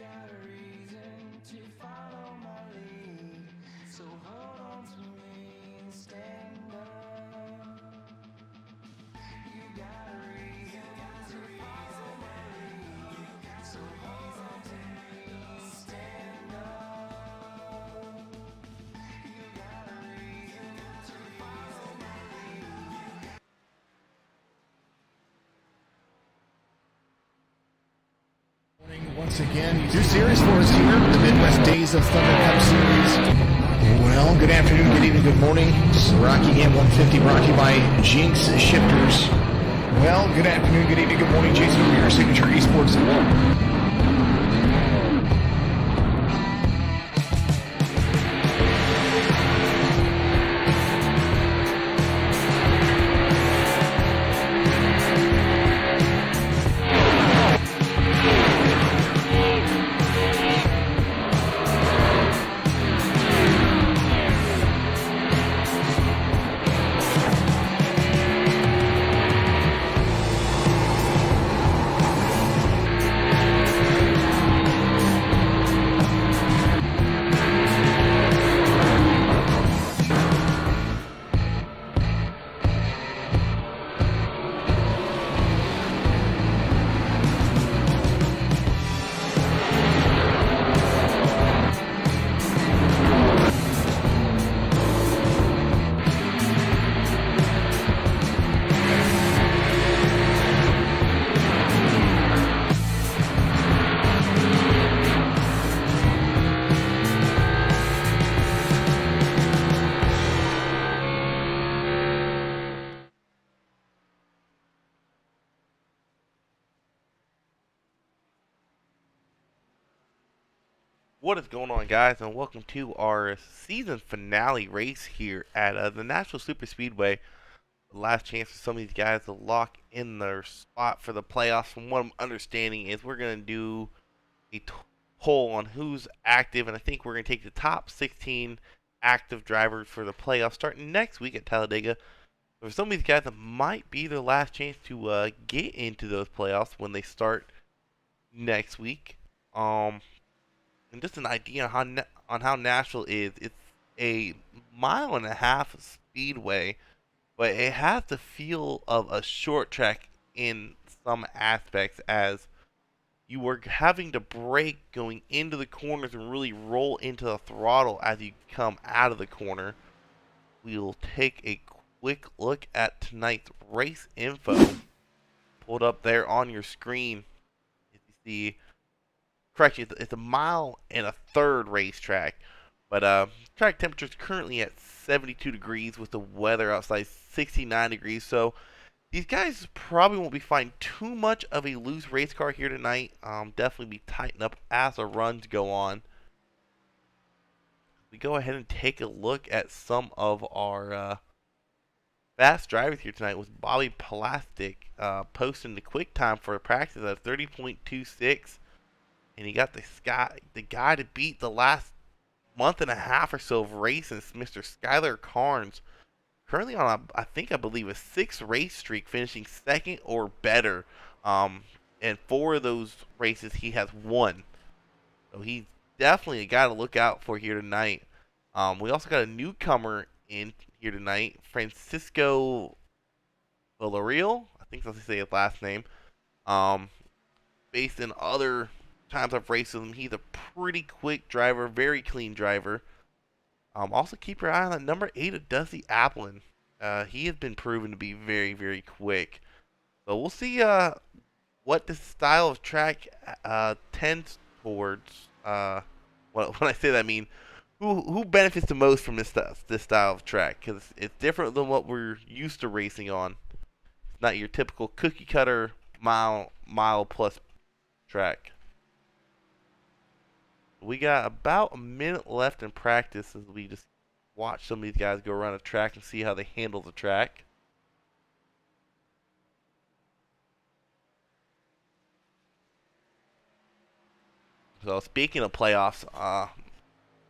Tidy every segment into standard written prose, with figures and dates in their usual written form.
got a reason to follow my lead, so hold on to me and stand up. You got a reason to follow my lead, so hold on to me and stand up. You got a reason to follow my lead. Once again, new series for us here, the Midwest Days of Thunder Cup Series. Well, good afternoon, good evening, good morning. It's Rocky Game 150 brought to you by Jinx Shifters. Well, good afternoon, good evening, good morning. Jason over here, Signature Esports. What is going on, guys, and welcome to our season finale race here at the Nashville Super Speedway. The last chance for some of these guys to lock in their spot for the playoffs. From what I'm understanding is we're going to do a poll on who's active, and I think we're going to take the top 16 active drivers for the playoffs starting next week at Talladega. For some of these guys, it might be their last chance to get into those playoffs when they start next week. And just an idea on how Nashville is. It's a mile-and-a-half speedway, but it has the feel of a short track in some aspects, as you were having to brake going into the corners and really roll into the throttle as you come out of the corner. We'll take a quick look at tonight's race info pulled up there on your screen. If you see, correction, it's a mile-and-a-third racetrack, but track temperature is currently at 72 degrees with the weather outside 69 degrees. So these guys probably won't be finding too much of a loose race car here tonight. Definitely be tightened up as the runs go on. We go ahead and take a look at some of our fast drivers here tonight. With Bobby Plastic posting the quick time for practice at 30.26. And he got the guy to beat the last month and a half or so of racing, Mr. Skylar Carnes. Currently on, I believe, a 6 race streak, finishing second or better. And 4 of those races he has won. So he's definitely a guy to look out for here tonight. We also got a newcomer in here tonight, Francisco Villarreal. I think that's how you say his last name. Based in other times I've raced with him, he's a pretty quick driver, very clean driver. Also keep your eye on that number 8 of Dusty Applin. He has been proven to be very, very quick. So we'll see what this style of track tends towards. When I say that, I mean who benefits the most from this style of track, because it's different than what we're used to racing on. It's not your typical cookie cutter mile plus track. We got about a minute left in practice as we just watch some of these guys go around the track and see how they handle the track. So speaking of playoffs,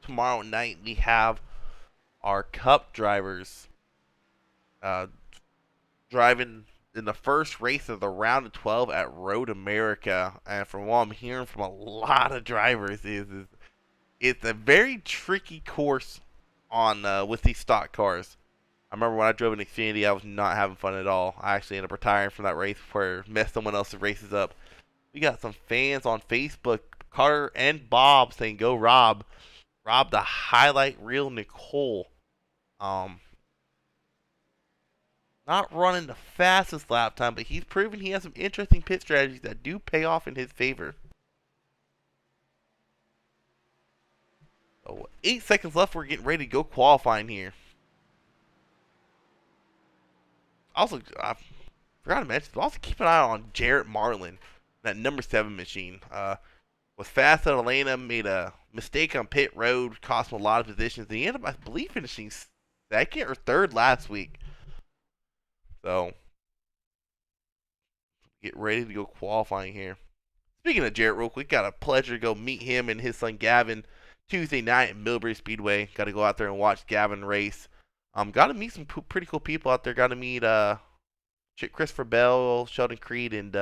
tomorrow night we have our Cup drivers driving in the first race of the round of 12 at Road America, and from what I'm hearing from a lot of drivers, is it's a very tricky course on with these stock cars. I remember when I drove an Xfinity, I was not having fun at all. I actually ended up retiring from that race before I messed someone else's races up. We got some fans on Facebook, Carter and Bob, saying go Rob. Rob the highlight reel Nicole. Not running the fastest lap time, but he's proven he has some interesting pit strategies that do pay off in his favor. So 8 seconds left. We're getting ready to go qualifying here. Also, I forgot to mention, also keep an eye on Jarrett Marlin, that number 7 machine. Was fast at Atlanta, made a mistake on pit road, cost him a lot of positions. He ended up, I believe, finishing 2nd or 3rd last week. So, get ready to go qualifying here. Speaking of Jarrett, real quick, got a pleasure to go meet him and his son Gavin Tuesday night at Millbury Speedway. Got to go out there and watch Gavin race. Got to meet some pretty cool people out there. Got to meet Christopher Bell, Sheldon Creed, and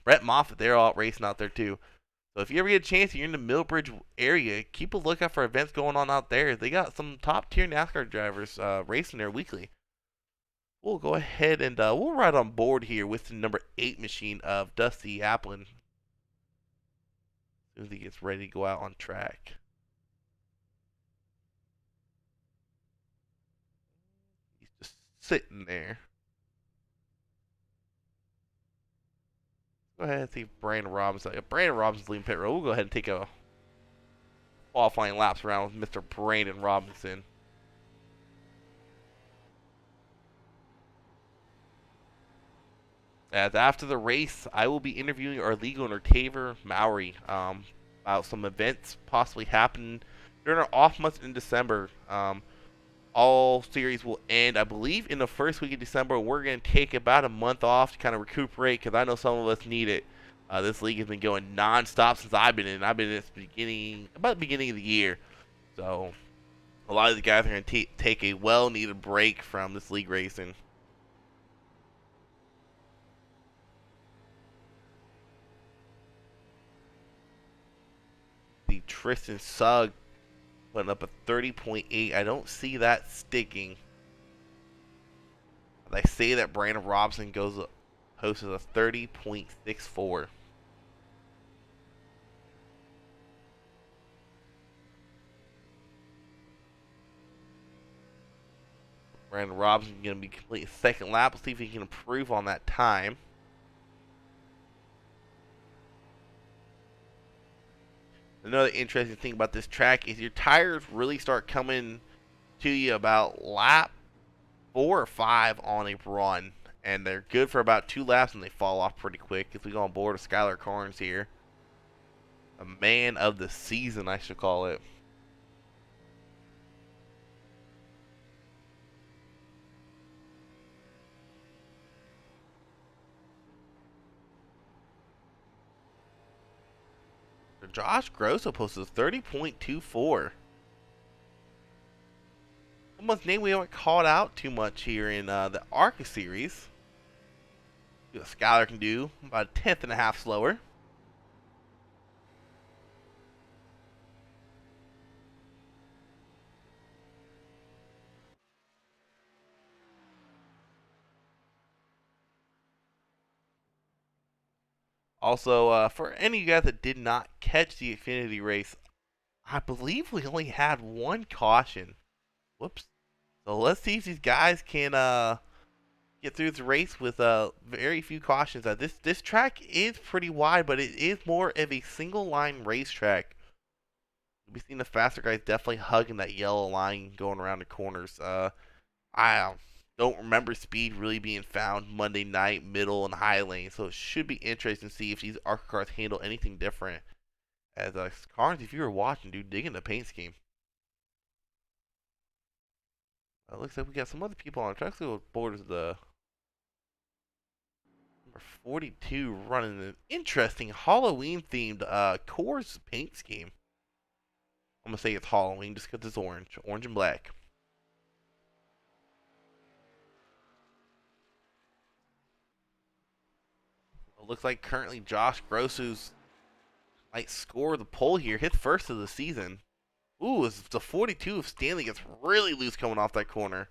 Brett Moffitt. They're all racing out there too. So if you ever get a chance, you're in the Millbridge area, keep a lookout for events going on out there. They got some top tier NASCAR drivers racing there weekly. We'll go ahead and we'll ride on board here with the number 8 machine of Dusty Applin. As soon as he gets ready to go out on track. He's just sitting there. Go ahead and see if Brandon Robinson. If Brandon Robinson's leading pit road, we'll go ahead and take a qualifying laps around with Mr. Brandon Robinson. As after the race, I will be interviewing our league owner, Taver Mowry, about some events possibly happening during our off months in December. All series will end, I believe, in the first week of December. We're going to take about a month off to kind of recuperate because I know some of us need it. This league has been going non-stop since I've been in. I've been in this about the beginning of the year. So a lot of the guys are going to take a well-needed break from this league racing. The Tristan Sugg putting up a 30.8. I don't see that sticking. They say that Brandon Robinson posts a 30.64. Brandon Robinson going to be completing 2nd lap. Let's see if he can improve on that time. Another interesting thing about this track is your tires really start coming to you about lap 4 or 5 on a run. And they're good for about 2 laps and they fall off pretty quick. If we go on board with Skylar Carnes here. A man of the season, I should call it. Josh Grosso posted 30.24. Someone's name we haven't called out too much here in the Arca series. See what Skylar can do. About a 10th slower. Also, for any of you guys that did not catch the Xfinity race, I believe we only had 1 caution. Whoops. So let's see if these guys can get through the race with very few cautions. This track is pretty wide, but it is more of a single line racetrack. We've seen the faster guys definitely hugging that yellow line going around the corners. I don't remember speed really being found Monday night, middle, and high lane. So it should be interesting to see if these Arca cars handle anything different. As Carnes, if you were watching, dude, digging the paint scheme. It looks like we got some other people on. Let's go board is the number 42 running an interesting Halloween-themed Coors paint scheme. I'm going to say it's Halloween just because it's orange and black. looks like currently Josh Grossu's might score the pole here, his first of the season. Ooh, it's the 42 of Stanley gets really loose coming off that corner.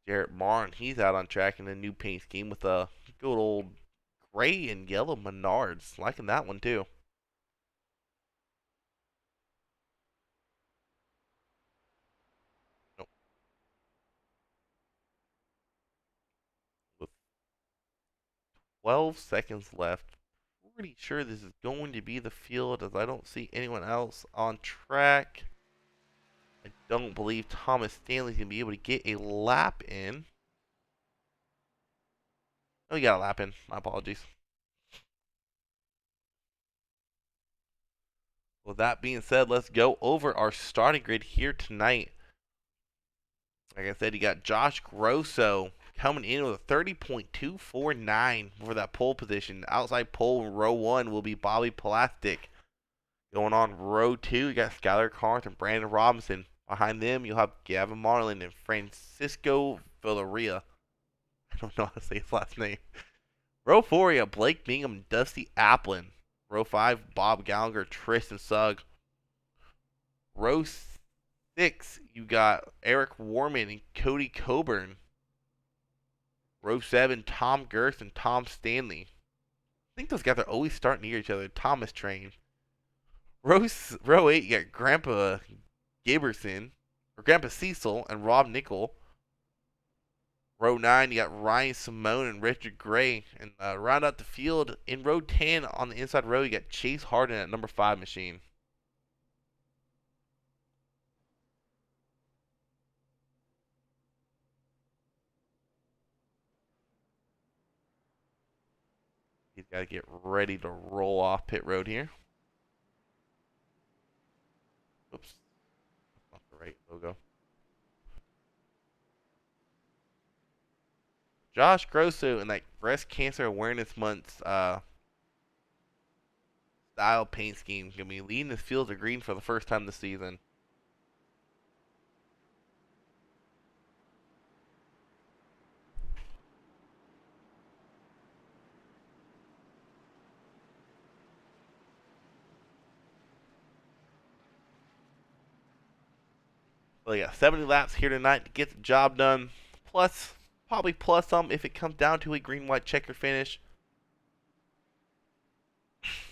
Jarrett Martin, he's out on track in a new paint scheme with a good old gray and yellow Menards. Liking that one too. Nope. With 12 seconds left, pretty sure this is going to be the field as I don't see anyone else on track. I don't believe Thomas Stanley's going to be able to get a lap in. Oh, he got a lap in. My apologies. With that being said, let's go over our starting grid here tonight. Like I said, you got Josh Grosso coming in with a 30.249 for that pole position. Outside pole in row 1 will be Bobby Plastic. Going on row 2, you got Skylar Carnes and Brandon Robinson. Behind them, you'll have Gavin Marlin and Francisco Villaria. I don't know how to say his last name. Row 4, you have Blake Bingham and Dusty Applin. Row 5, Bob Gallagher, Tristan Sugg. Row 6, you got Eric Warman and Cody Coburn. Row 7, Tom Gerst and Tom Stanley. I think those guys are always starting near each other. Thomas Train. Row 8, you got Grandpa Giberson, or Grandpa Cecil and Rob Nickel. Row 9, you got Ryan Simone and Richard Gray. And round out the field, in row 10 on the inside row, you got Chase Harden at number 5 machine. He's got to get ready to roll off pit road here. Oops. That's not the right logo. Josh Grosso in that Breast Cancer Awareness Month style paint scheme going to be leading this field of green for the first time this season. So you got 70 laps here tonight to get the job done. Plus, probably plus some if it comes down to a green-white checker finish.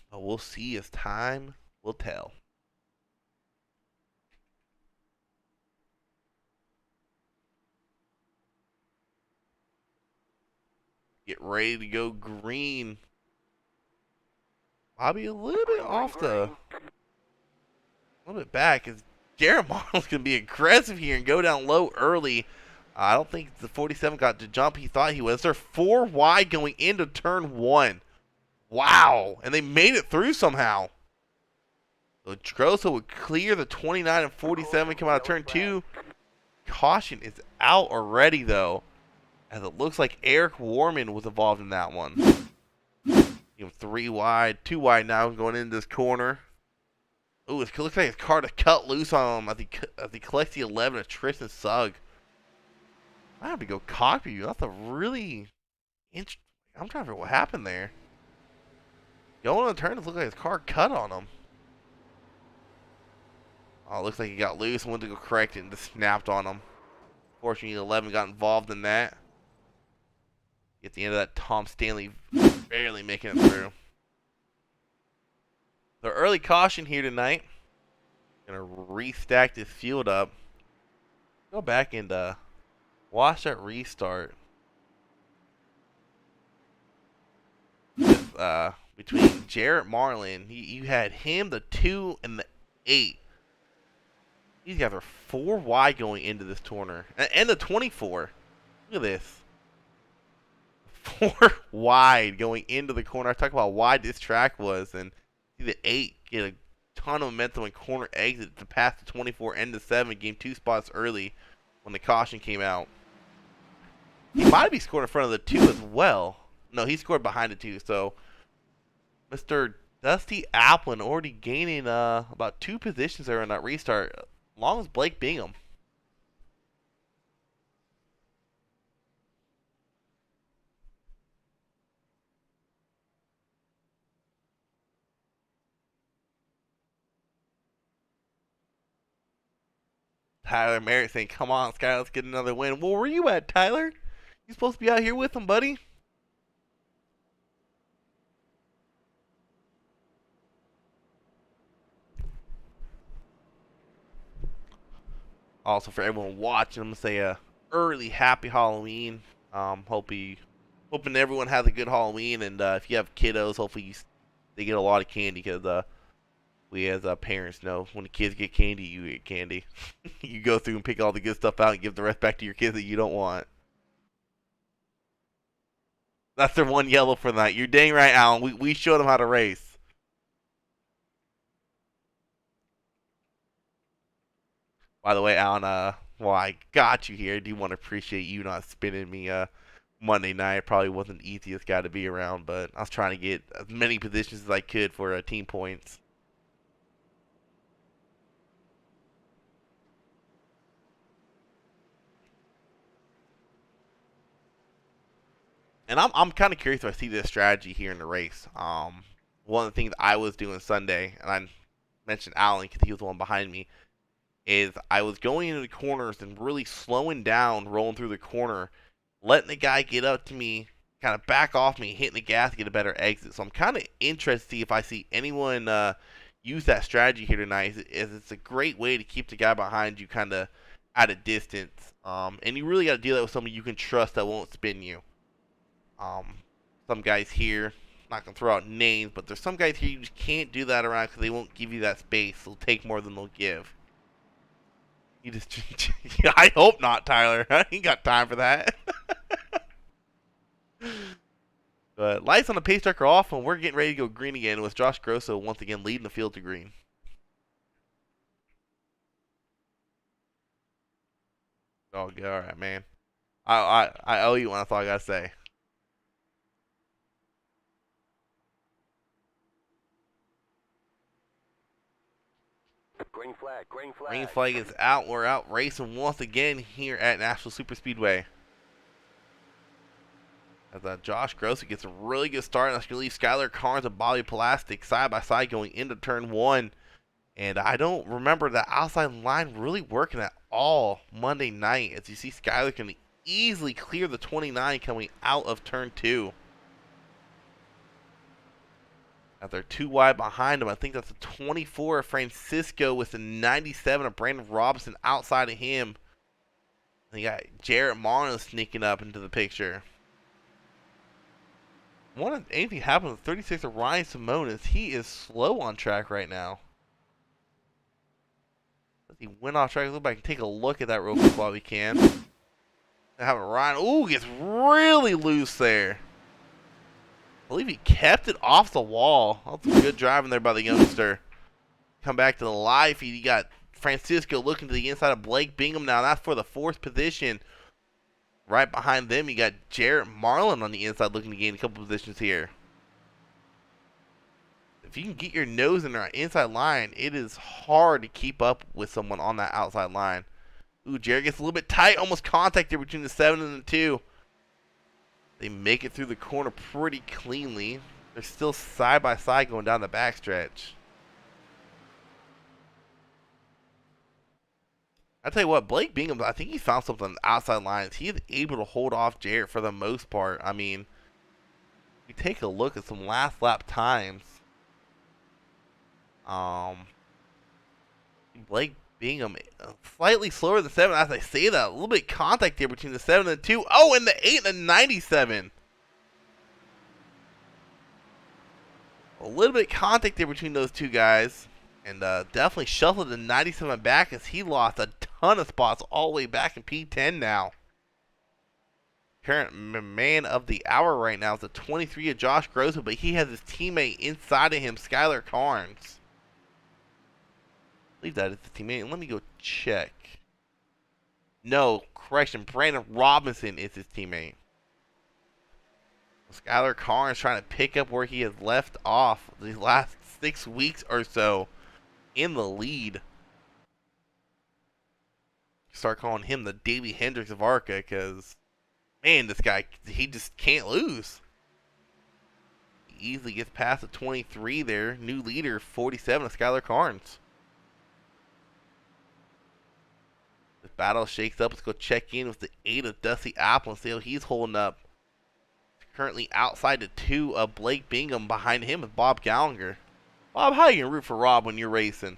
But we'll see as time will tell. Get ready to go green. Bobby a little bit off a little bit back. Is Jared Martin's going to be aggressive here and go down low early. I don't think the 47 got to jump. He thought he was. They're 4 wide going into turn 1. Wow. And they made it through somehow. So Grosso would clear the 29 and 47 come out of turn 2. Caution is out already, though, as it looks like Eric Warman was involved in that one. 3 wide, 2 wide now going into this corner. Ooh, it looks like his car to cut loose on him as he collects the 11 of Tristan Sugg. I have to go copy you. That's a really interesting. I'm trying to figure out what happened there. Going on the turn, it looks like his car cut on him. Oh, it looks like he got loose and went to go correct it and just snapped on him. Fortunately, 11 got involved in that. At the end of that, Tom Stanley barely making it through. The early caution here tonight. Gonna restack this field up. Go back and watch that restart. With, between Jarrett Marlin, you had him, the 2, and the 8. These guys are 4 wide going into this corner. And the 24. Look at this. 4 wide going into the corner. I talked about how wide this track was, and see the 8 get a ton of momentum and corner exit to pass the 24 and the 7. Gained 2 spots early when the caution came out. He might be scored in front of the 2 as well. No, he scored behind the 2. So Mr. Dusty Applin already gaining about 2 positions there in that restart, along with Blake Bingham. Tyler Merritt saying, "Come on, Sky, let's get another win." Well, where you at, Tyler? You supposed to be out here with him, buddy. Also, for everyone watching, I'm gonna say a early happy Halloween. Hoping everyone has a good Halloween, and if you have kiddos, hopefully they get a lot of candy, because we as parents know when the kids get candy, you get candy. You go through and pick all the good stuff out and give the rest back to your kids that you don't want. That's their one yellow for the night. You're dang right, Alan. We showed them how to race. By the way, Alan, well, I got you here. I do want to appreciate you not spinning me Monday night. Probably wasn't the easiest guy to be around, but I was trying to get as many positions as I could for team points. And I'm kind of curious if I see this strategy here in the race. One of the things I was doing Sunday, and I mentioned Alan because he was the one behind me, is I was going into the corners and really slowing down, rolling through the corner, letting the guy get up to me, kind of back off me, hitting the gas to get a better exit. So I'm kind of interested to see if I see anyone use that strategy here tonight. It's a great way to keep the guy behind you kind of at a distance. And you really got to do that with somebody you can trust that won't spin you. Some guys here, not going to throw out names, but there's some guys here you just can't do that around because they won't give you that space. They'll take more than they'll give. You just, I hope not, Tyler. I ain't got time for that. But lights on the pace track are off, and we're getting ready to go green again with Josh Grosso once again leading the field to green. Oh, good. All right, man. I owe you one. That's all I gotta say. Green flag, green flag. Green flag is out. We're out racing once again here at Nashville Super Speedway. As Josh Grosso gets a really good start. That's going to leave Skylar Carnes and Bobby Plastic side by side going into turn 1. And I don't remember the outside line really working at all Monday night. As you see, Skylar can easily clear the 29 coming out of turn 2. As they're 2 wide behind him. I think that's a 24 of Francisco with the 97 of Brandon Robinson outside of him. And you got Jarrett Marlin sneaking up into the picture. I wonder if anything happens with 36 of Ryan Simonis. He is slow on track right now. He went off track. Let's take a look at that real quick while we can. Have Ryan. Ooh, gets really loose there. I believe he kept it off the wall. That's a good driving there by the youngster. Come back to the live feed. You got Francisco looking to the inside of Blake Bingham now. That's for the 4th position. Right behind them, you got Jarrett Marlin on the inside looking to gain a couple positions here. If you can get your nose in our inside line, it is hard to keep up with someone on that outside line. Ooh, Jarrett gets a little bit tight. Almost contact there between the 7 and the 2. They make it through the corner pretty cleanly. They're still side by side going down the backstretch. I tell you what, Blake Bingham, I think he found something on the outside lines. He is able to hold off Jarrett for the most part. I mean, we take a look at some last lap times. Blake Bingham slightly slower than 7 as I say that. A little bit of contact here between the 7 and the 2. Oh, and the 8 and the 97. A little bit of contact there between those two guys. And definitely shuffled the 97 back as he lost a ton of spots all the way back in P10 now. Current man of the hour right now is the 23 of Josh Grosso, but he has his teammate inside of him, Skylar Carnes. I believe that is the teammate. Let me go check. No, correction. Brandon Robinson is his teammate. Skylar Carnes trying to pick up where he has left off these last 6 weeks or so in the lead. Start calling him the Davey Hendricks of Arca because, man, this guy, he just can't lose. He easily gets past the 23 there. New leader, 47 of Skylar Carnes. The battle shakes up. Let's go check in with the 8 of Dusty Apple and see how he's holding up. Currently outside the 2 of Blake Bingham. Behind him is Bob Gallagher. Bob, how you gonna root for Rob when you're racing?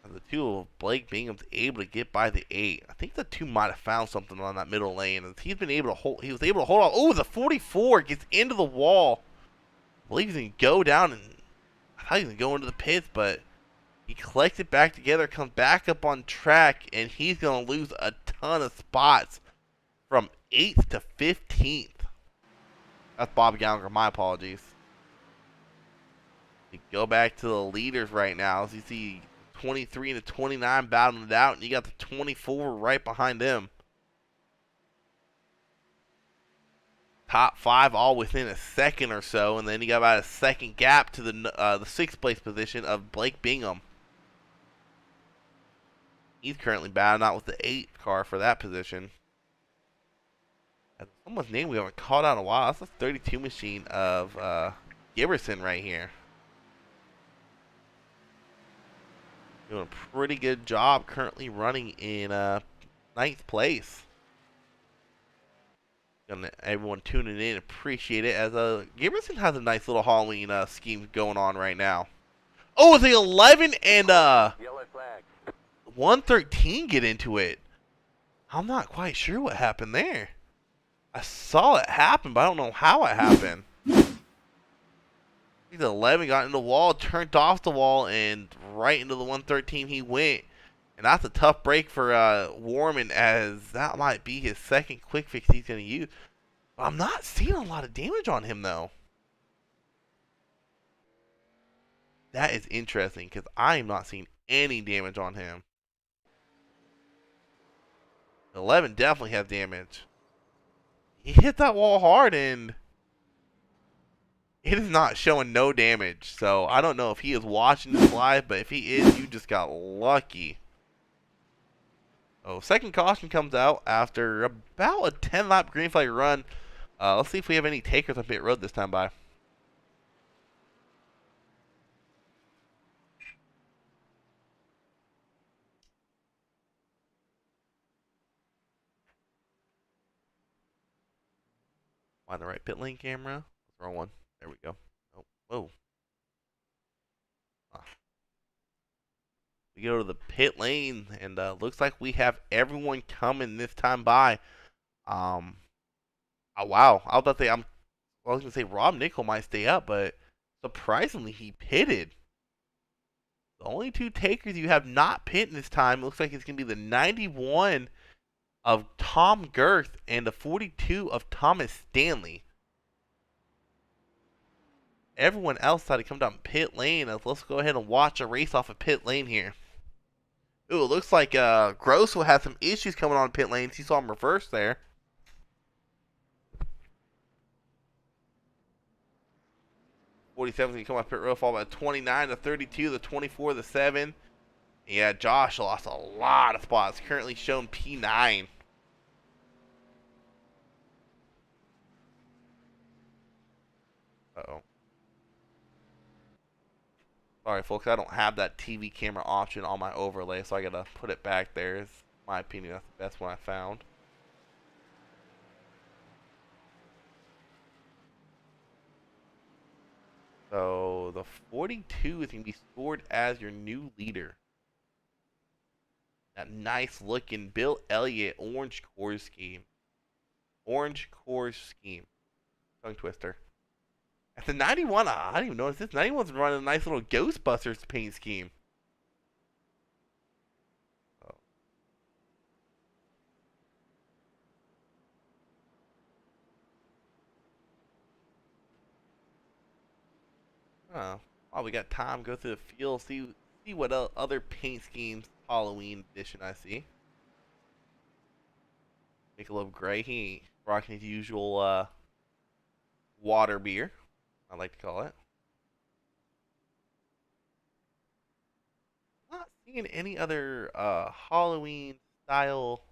The 2 of Blake Bingham's able to get by the 8. I think the 2 might have found something on that middle lane. He's been able to hold. He was able to hold on. Oh, the 44 gets into the wall. I believe he's gonna go down, and I thought he was gonna go into the pits, but he collects it back together, comes back up on track, and he's gonna lose a ton of spots from 8th to 15th. That's Bob Gallagher. My apologies. We go back to the leaders right now. As you see, 23 and the 29 battling it out, and you got the 24 right behind them. Top 5 all within a second or so, and then you got about a second gap to the 6th place position of Blake Bingham. He's currently battling out with the 8 car for that position. That's someone's name we haven't called out in a while. That's the 32 machine of Giberson right here. Doing a pretty good job currently running in 9th place. Everyone tuning in, appreciate it. As Giberson has a nice little Halloween scheme going on right now. Oh, the 11 and Yellow flag. 113 get into it. I'm not quite sure what happened there. I saw it happen, but I don't know how it happened. The 11 got in the wall, turned off the wall, and right into the 113 he went. And that's a tough break for Warman, as that might be his second quick fix he's going to use. But I'm not seeing a lot of damage on him, though. That is interesting, because I am not seeing any damage on him. 11 definitely has damage. He hit that wall hard, and it is not showing no damage. So I don't know if he is watching this live, but if he is, you just got lucky. Oh, second caution comes out after about a 10-lap green flag run. Let's see if we have any takers on pit road this time by. Find the right pit lane camera. Wrong one. There we go. Oh, whoa. We go to the pit lane, and looks like we have everyone coming this time by. Oh, wow. I was gonna say Rob Nickel might stay up, but surprisingly he pitted. The only 2 takers you have not pitting this time, looks like it's gonna be the 91 of Tom Girth and the 42 of Thomas Stanley. Everyone else decided to come down pit lane. Let's go ahead and watch a race off of pit lane here. Ooh, it looks like Gross will have some issues coming on pit lanes. You saw him reverse there. .47's going to come off pit road, fall by 29, the 32, the 24, the 7. Yeah, Josh lost a lot of spots. Currently shown P9. Uh-oh. Sorry, folks, I don't have that TV camera option on my overlay, so I gotta put it back there. In my opinion, that's the best one I found. So, the 42 is gonna be scored as your new leader. That nice looking Bill Elliott orange core scheme. Orange core scheme. Tongue twister. At the 91, I didn't even notice this. 91's running a nice little Ghostbusters paint scheme. Oh, we got time. Go through the field, see what other paint schemes Halloween edition, I see. Michelob Gray, he ain't rocking his usual water beer, I like to call it. Not seeing any other Halloween style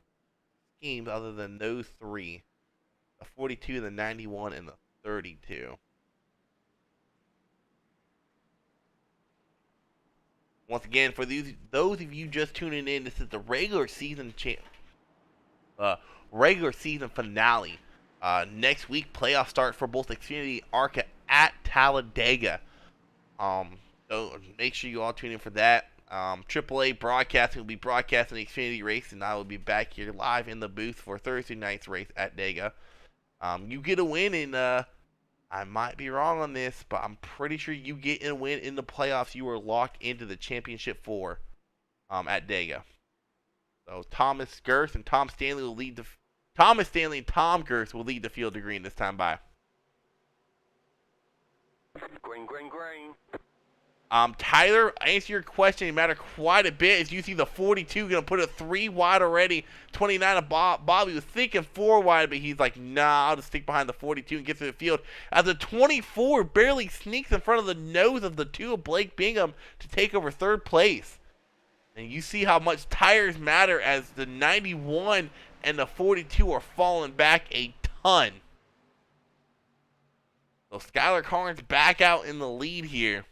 schemes other than those three. The 42, the 91, and the 32. Once again, for those of you just tuning in, this is the regular season finale. Next week, playoff start for both Xfinity and Arca at Talladega. So make sure you all tune in for that. AAA Broadcasting will be broadcasting the Xfinity race, and I will be back here live in the booth for Thursday night's race at Dega. You get a win, and I might be wrong on this, but I'm pretty sure you get a win in the playoffs. You are locked into the championship 4 at Dega. So Thomas Girth and Tom Stanley will lead the Thomas Stanley and Tom Girth will lead the field to green this time by. Green, green, green. Tyler, answer your question. It matter quite a bit as you see the 42 going to put it 3 wide already. 29 of Bobby was thinking 4 wide, but he's like, nah, I'll just stick behind the 42 and get to the field. As the 24 barely sneaks in front of the nose of the 2 of Blake Bingham to take over 3rd place. And you see how much tires matter as the 91 and the 42 are falling back a ton. So Skylar Carnes back out in the lead here.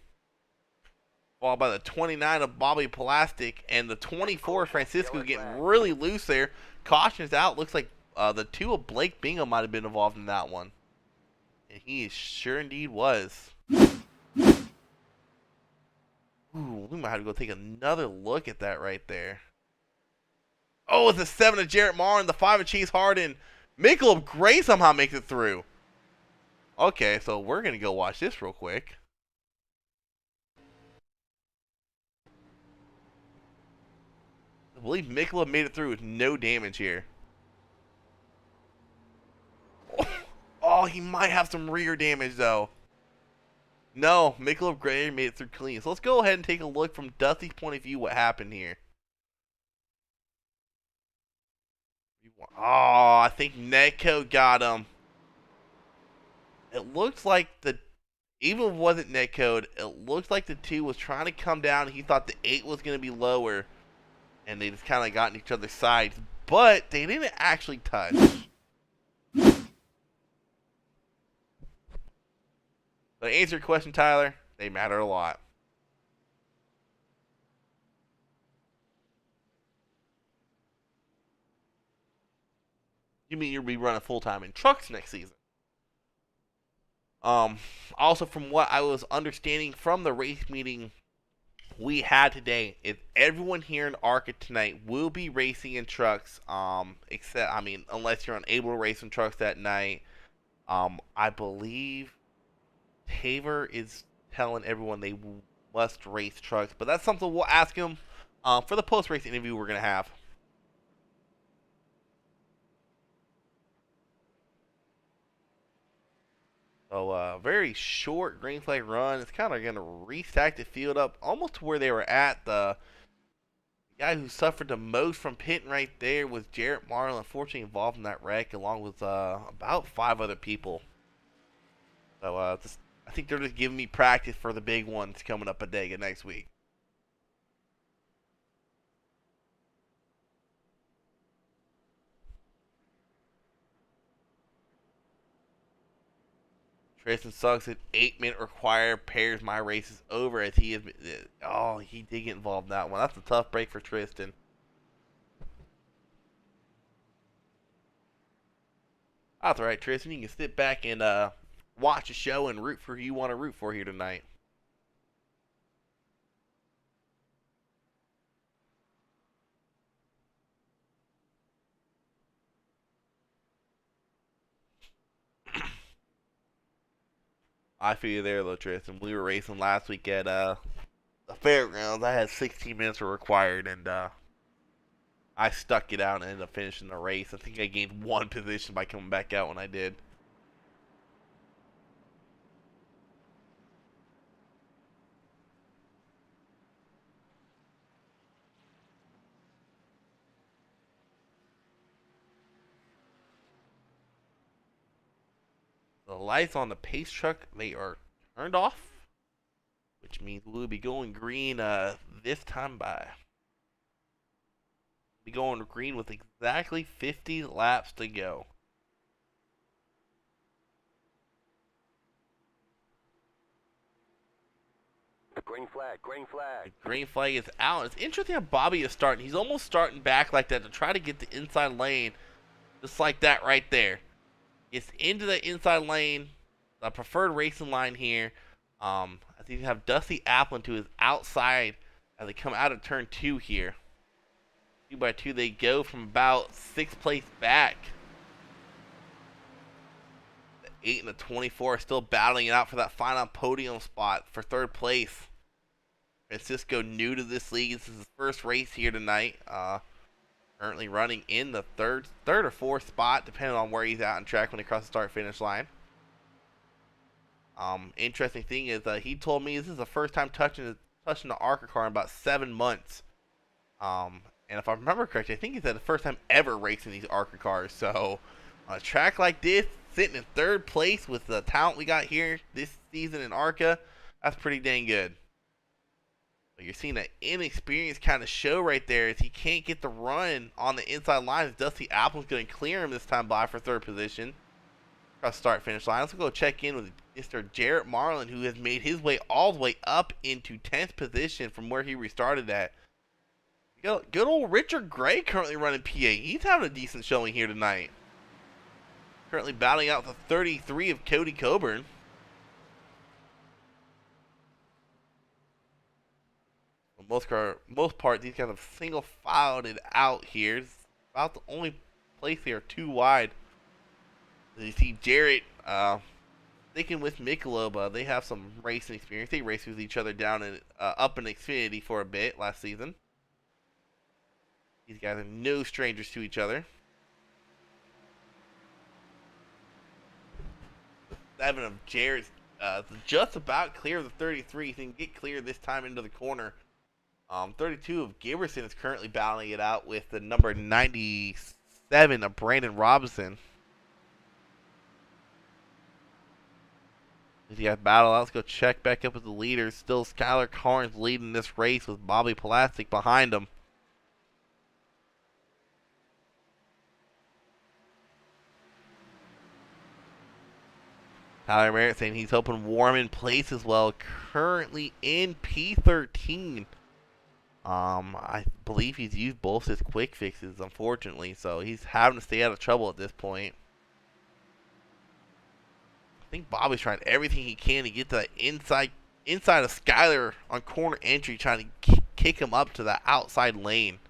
Followed by the 29 of Bobby Plastic and the 24 Francisco getting really loose there. Caution's out. Looks like the 2 of Blake Bingham might have been involved in that one. And he sure indeed was. Ooh, we might have to go take another look at that right there. Oh, it's the 7 of Jarrett Martin, the 5 of Chase Harden. Michelob Gray somehow makes it through. Okay, so we're going to go watch this real quick. I believe Michelob made it through with no damage here. Oh, he might have some rear damage, though. No, Michelob Gray made it through clean. So let's go ahead and take a look from Dusty's point of view what happened here. Oh, I think Netcode got him. It looks like even if it wasn't Netcode, it looks like the 2 was trying to come down. He thought the 8 was going to be lower. And they just kind of got on each other's sides. But they didn't actually touch. But to answer your question, Tyler, they matter a lot. You mean you'll be running full-time in trucks next season? Also, from what I was understanding from the race meeting we had today, is everyone here in Arca tonight will be racing in trucks. Unless you're unable to race in trucks that night. I believe Taver is telling everyone they must race trucks, but that's something we'll ask him for the post-race interview we're gonna have. So, very short green flag run. It's kind of going to restack the field up almost to where they were at. The guy who suffered the most from pitting right there was Jarrett Marlin, unfortunately involved in that wreck, along with about 5 other people. So, I think they're just giving me practice for the big ones coming up at Dega next week. Tristan Suggs at 8-minute required pairs my races over as he did get involved in that one. That's a tough break for Tristan. That's all right, Tristan. You can sit back and watch the show and root for who you want to root for here tonight. I feel you there, though, Tristan. We were racing last week at the fairgrounds. I had 16 minutes required, and I stuck it out and ended up finishing the race. I think I gained 1 position by coming back out when I did. The lights on the pace truck, they are turned off, which means we'll be going green this time by. We'll be going green with exactly 50 laps to go. Green flag, green flag. The green flag is out. It's interesting how Bobby is starting. He's almost starting back like that to try to get the inside lane. Just like that right there. Gets into the inside lane. The preferred racing line here. I think you have Dusty Applin to his outside as they come out of turn 2 here. 2 by 2 they go from about 6th place back. The 8 and the 24 are still battling it out for that final podium spot for 3rd place. Francisco new to this league. This is his first race here tonight. Currently running in the third or fourth spot, depending on where he's at on track when he crosses the start-finish line. Interesting thing is he told me this is the first time touching the Arca car in about 7 months. And if I remember correctly, I think he said the first time ever racing these Arca cars. So on a track like this, sitting in 3rd place with the talent we got here this season in Arca, that's pretty dang good. But you're seeing that inexperience kind of show right there as he can't get the run on the inside line. Dusty Apple's going to clear him this time by for 3rd position. Across the start-finish line. Let's go check in with Mr. Jarrett Marlin, who has made his way all the way up into 10th position from where he restarted at. Good old Richard Gray currently running PA. He's having a decent showing here tonight. Currently battling out the 33 of Cody Coburn. For most part, these guys have single filed it out here. It's about the only place they are too wide. You see Jarrett sticking with Michelob. They have some racing experience. They raced with each other down in up in Xfinity for a bit last season. These guys are no strangers to each other. 7 of Jarrett's just about clear of the 33. He can get clear this time into the corner. 32 of Giberson is currently battling it out with the number 97 of Brandon Robinson. As you guys battle out, let's go check back up with the leaders. Still Skylar Carnes leading this race with Bobby Plastic behind him. Tyler Merritt saying he's hoping warm in place as well. Currently in P13. I believe he's used both his quick fixes, unfortunately, so he's having to stay out of trouble at this point. I think Bobby's trying everything he can to get to the inside of Skyler on corner entry, trying to kick him up to the outside lane.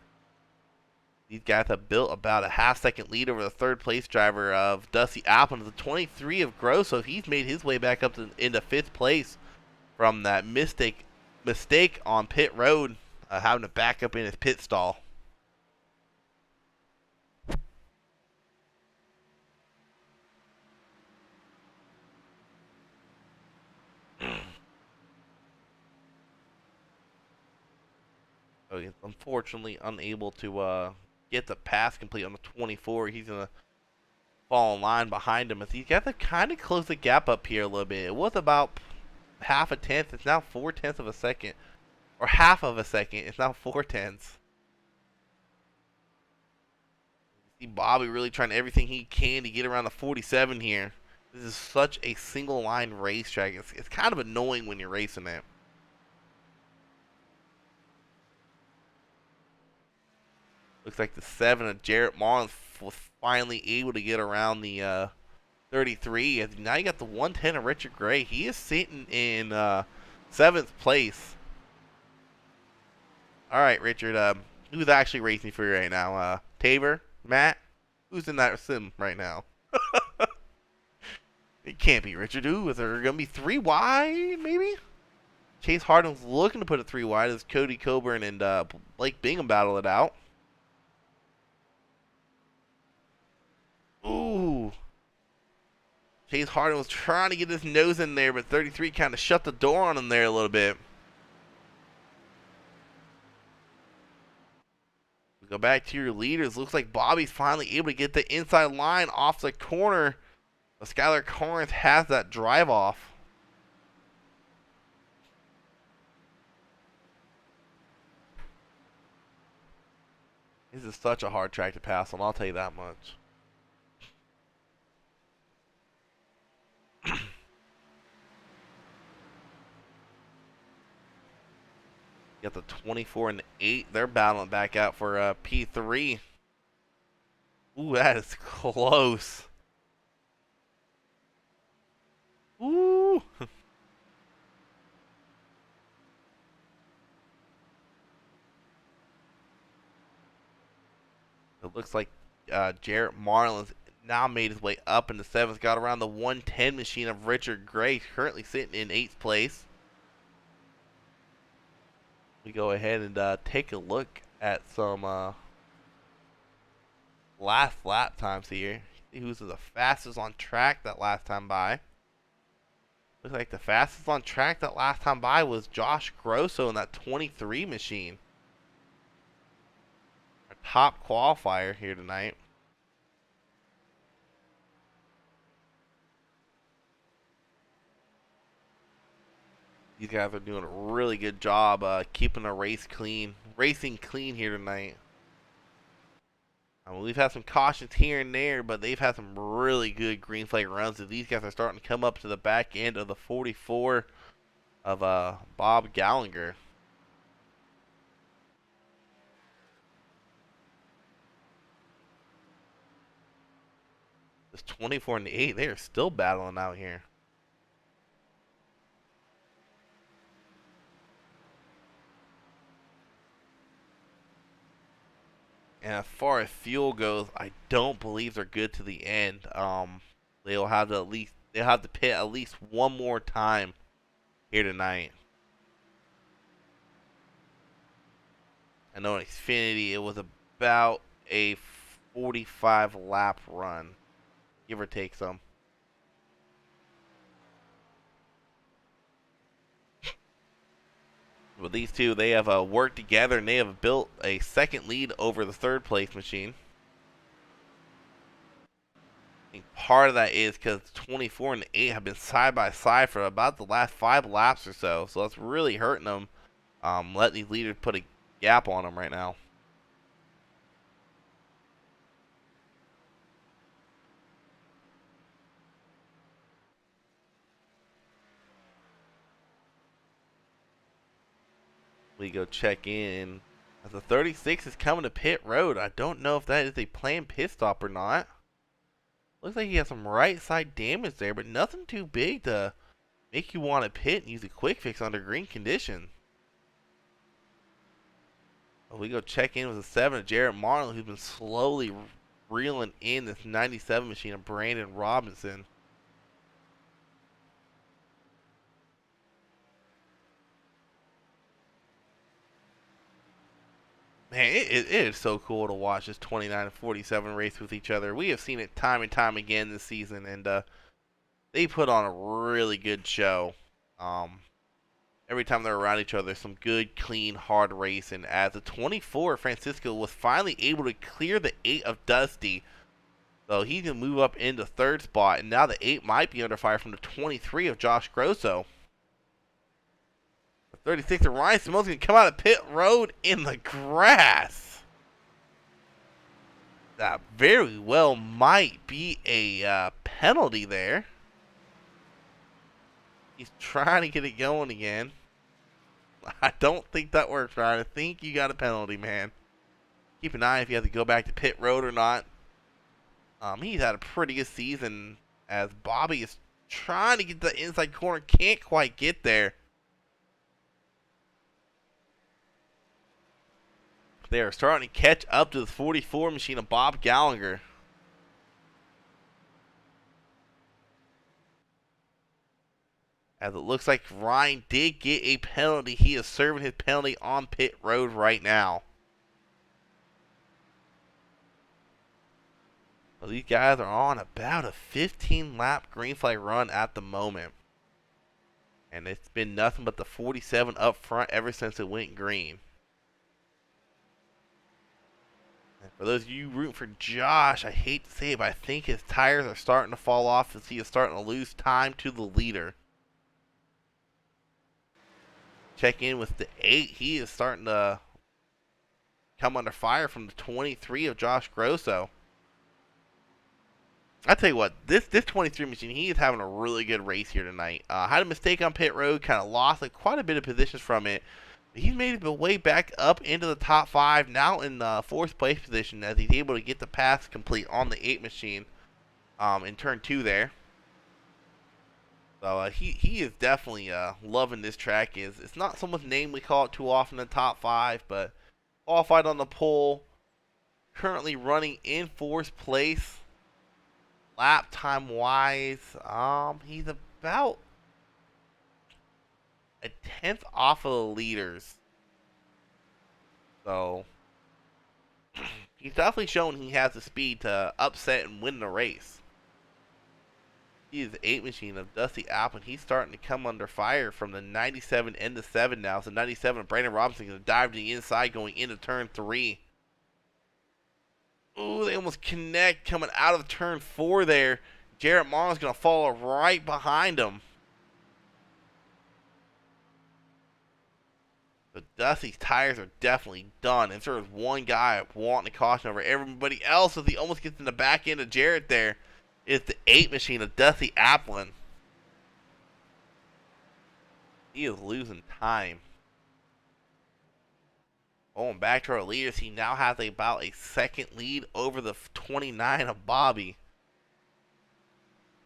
These guys have built about a half-second lead over the 3rd place driver of Dusty Applin. The 23 of Grosso, he's made his way back up into 5th place from that mistake on pit road. Having to back up in his pit stall. So he's unfortunately unable to get the pass complete on the 24. He's going to fall in line behind him. As he's got to kind of close the gap up here a little bit. It was about half a tenth. It's now 4/10 of a second. Or half of a second. It's now 4/10. See Bobby really trying everything he can to get around the 47 here. This is such a single line racetrack. It's kind of annoying when you're racing it. Looks like the 7 of Jarrett Marlin was finally able to get around the 33. Now you got the 110 of Richard Gray. He is sitting in 7th place. All right, Richard. Who's actually racing for you right now? Tabor? Matt? Who's in that sim right now? It can't be Richard. Ooh, is there going to be 3 wide, maybe? Chase Hardin's looking to put it 3 wide as Cody Coburn and Blake Bingham battle it out. Ooh. Chase Hardin was trying to get his nose in there, but 33 kind of shut the door on him there a little bit. Go back to your leaders. Looks like Bobby's finally able to get the inside line off the corner Skylar Corns has that drive off. This is such a hard track to pass on, I'll tell you that much. Got the 24 and 8. They're battling back out for P3. Ooh, that is close. Ooh. It looks like Jarrett Marlin's now made his way up into 7th. Got around the 110 machine of Richard Gray, currently sitting in 8th place. We go ahead and take a look at some last lap times here. See who's the fastest on track that last time by. Looks like the fastest on track that last time by was Josh Grosso in that 23 machine. Our top qualifier here tonight. These guys are doing a really good job keeping the race clean, racing clean here tonight. We've had some cautions here and there, but they've had some really good green flag runs. So these guys are starting to come up to the back end of the 44 of Bob Gallagher. This 24 and 8, they are still battling out here. And as far as fuel goes, I don't believe they're good to the end. They'll have to pit at least one more time here tonight. I know in Xfinity it was about a 45 lap run, give or take some. But these two, they have worked together and they have built a second lead over the 3rd place machine. I think part of that is because 24 and 8 have been side by side for about the last 5 laps or so. So that's really hurting them. Letting these leaders put a gap on them right now. We go check in as the 36 is coming to pit road. I don't know if that is a planned pit stop or not. Looks like he has some right side damage there, but nothing too big to make you want to pit and use a quick fix under green condition. We go check in with the 7 Jarrett Marlin, who's been slowly reeling in this 97 machine of Brandon Robinson. Man, it is so cool to watch this 29 and 47 race with each other. We have seen it time and time again this season, and they put on a really good show. Every time they're around each other, some good, clean, hard racing. As the 24, Francisco was finally able to clear the 8 of Dusty. So he can move up into 3rd spot, and now the 8 might be under fire from the 23 of Josh Grosso. 36 of Ryan Simone's going to come out of pit road in the grass. That very well might be a penalty there. He's trying to get it going again. I don't think that works, Ryan. I think you got a penalty, man. Keep an eye if you have to go back to pit road or not. He's had a pretty good season as Bobby is trying to get the inside corner. Can't quite get there. They are starting to catch up to the 44 machine of Bob Gallagher. As it looks like Ryan did get a penalty. He is serving his penalty on pit road right now. Well, these guys are on about a 15 lap green flag run at the moment. And it's been nothing but the 47 up front ever since it went green. And for those of you rooting for Josh, I hate to say it, but I think his tires are starting to fall off as he is starting to lose time to the leader. Check in with the 8. He is starting to come under fire from the 23 of Josh Grosso. I tell you what, this 23 machine, he is having a really good race here tonight. Had a mistake on pit road, kind of lost quite a bit of positions from it. But he's made his way back up into the top 5, now in the 4th place position as he's able to get the pass complete on the 8 machine in turn 2 there. So he is definitely loving this track. It's not someone's name we call it too often in the top 5, but qualified on the pole, currently running in 4th place. Lap time wise, he's about a 10th off of the leaders. So he's definitely shown he has the speed to upset and win the race. He is the 8 machine of Dusty Apple, and he's starting to come under fire from the 97 and the 7 now. So 97, Brandon Robinson going to dive to the inside going into turn 3. Ooh, they almost connect coming out of turn 4 there. Jarrett Marlin's going to follow right behind him. But Dusty's tires are definitely done. And there is one guy wanting to caution over everybody else as he almost gets in the back end of Jarrett there. It's the 8 machine of Dusty Applin. He is losing time. Going back to our leaders, he now has about a 2nd lead over the 29 of Bobby.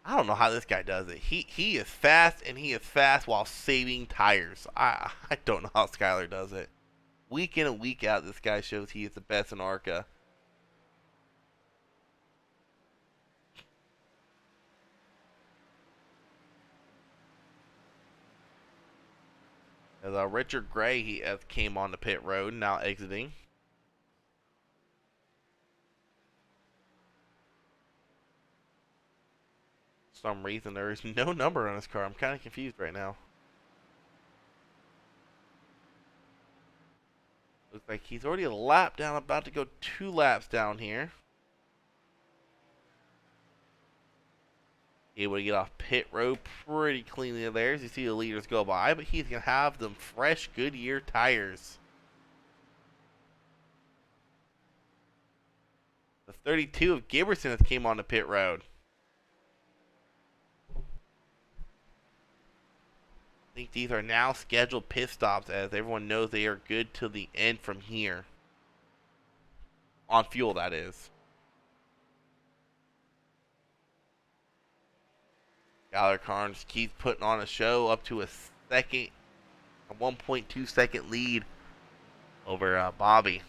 I don't know how this guy does it. He is fast, and he is fast while saving tires. I don't know how Skyler does it. Week in and week out, this guy shows he is the best in Arca. As Richard Gray, he came on the pit road, now exiting. For some reason, there is no number on his car. I'm kind of confused right now. Looks like he's already a lap down, about to go 2 laps down here. Able to get off pit road pretty cleanly there as you see the leaders go by, but he's going to have them fresh Goodyear tires. The 32 of Giberson has came on the pit road. I think these are now scheduled pit stops as everyone knows they are good till the end from here. On fuel, that is. Skyler Carnes keeps putting on a show up to a 1.2 second lead over Bobby.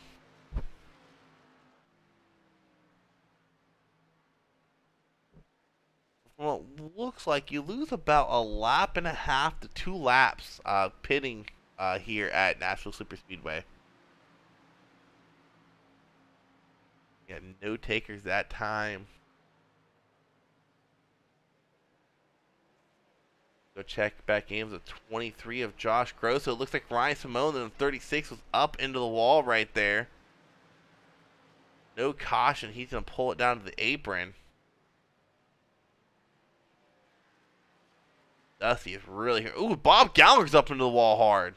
Well, it looks like you lose about a lap and a half to 2 laps pitting here at Nashville Superspeedway. Yeah, no takers that time. Go check back in with the 23 of Josh Grosso. It looks like Ryan Simone in the 36 was up into the wall right there. No caution. He's going to pull it down to the apron. Dusty is really here. Ooh, Bob Gallagher's up into the wall hard.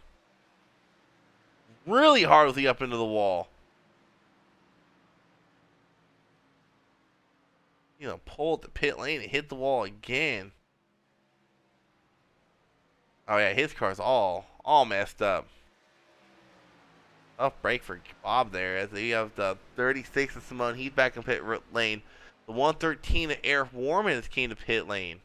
Really hard was he up into the wall. You know, pull at the pit lane and hit the wall again. Oh yeah, his car's all messed up. Tough break for Bob there as we have the 36 of Simone. He's back in pit lane. The 113 of Eric Warman has came to pit lane.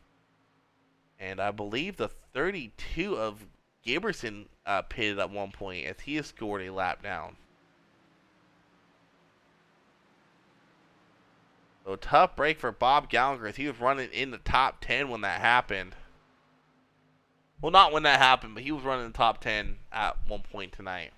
And I believe the 32 of Giberson pitted at one point as he has scored a lap down. So tough break for Bob Gallagher as he was running in the top 10 when that happened. Well, not when that happened, but he was running the top 10 at one point tonight.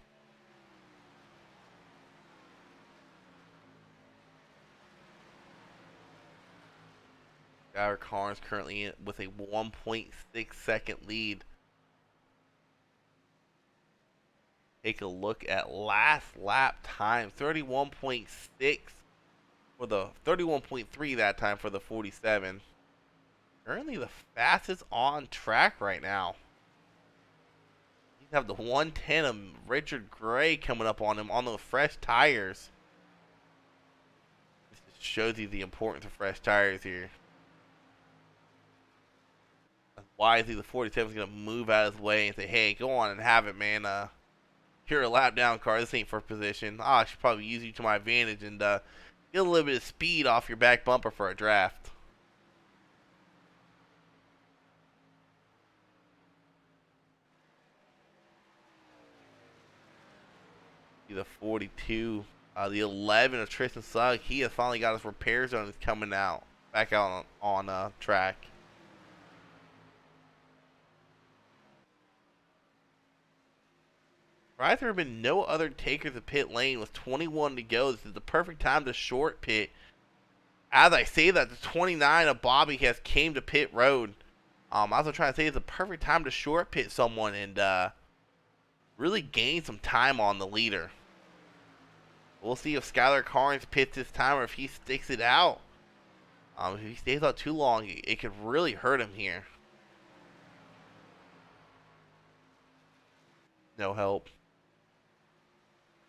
Skyler Carnes currently in with a 1.6 second lead. take a look at last lap time. 31.6 for the 31.3 that time for the 47. Currently the fastest on track right now. You have the 110 of Richard Gray coming up on him on those fresh tires. This just shows you the importance of fresh tires here. Wisely, the 47 is going to move out of his way and say, hey, go on and have it, man. You're a lap down car. This ain't for position. I should probably use you to my advantage and get a little bit of speed off your back bumper for a draft. The 42, the 11 of Tristan Sugg. He has finally got his repair zone. Is coming out, back out on track. Right, there have been no other takers of pit lane with 21 to go. This is the perfect time to short pit. As I say that, the 29 of Bobby has came to pit road. I was also trying to say it's the perfect time to short pit someone and really gain some time on the leader. We'll see if Skylar Carnes pits this time or if he sticks it out. If he stays out too long, it could really hurt him here. No help.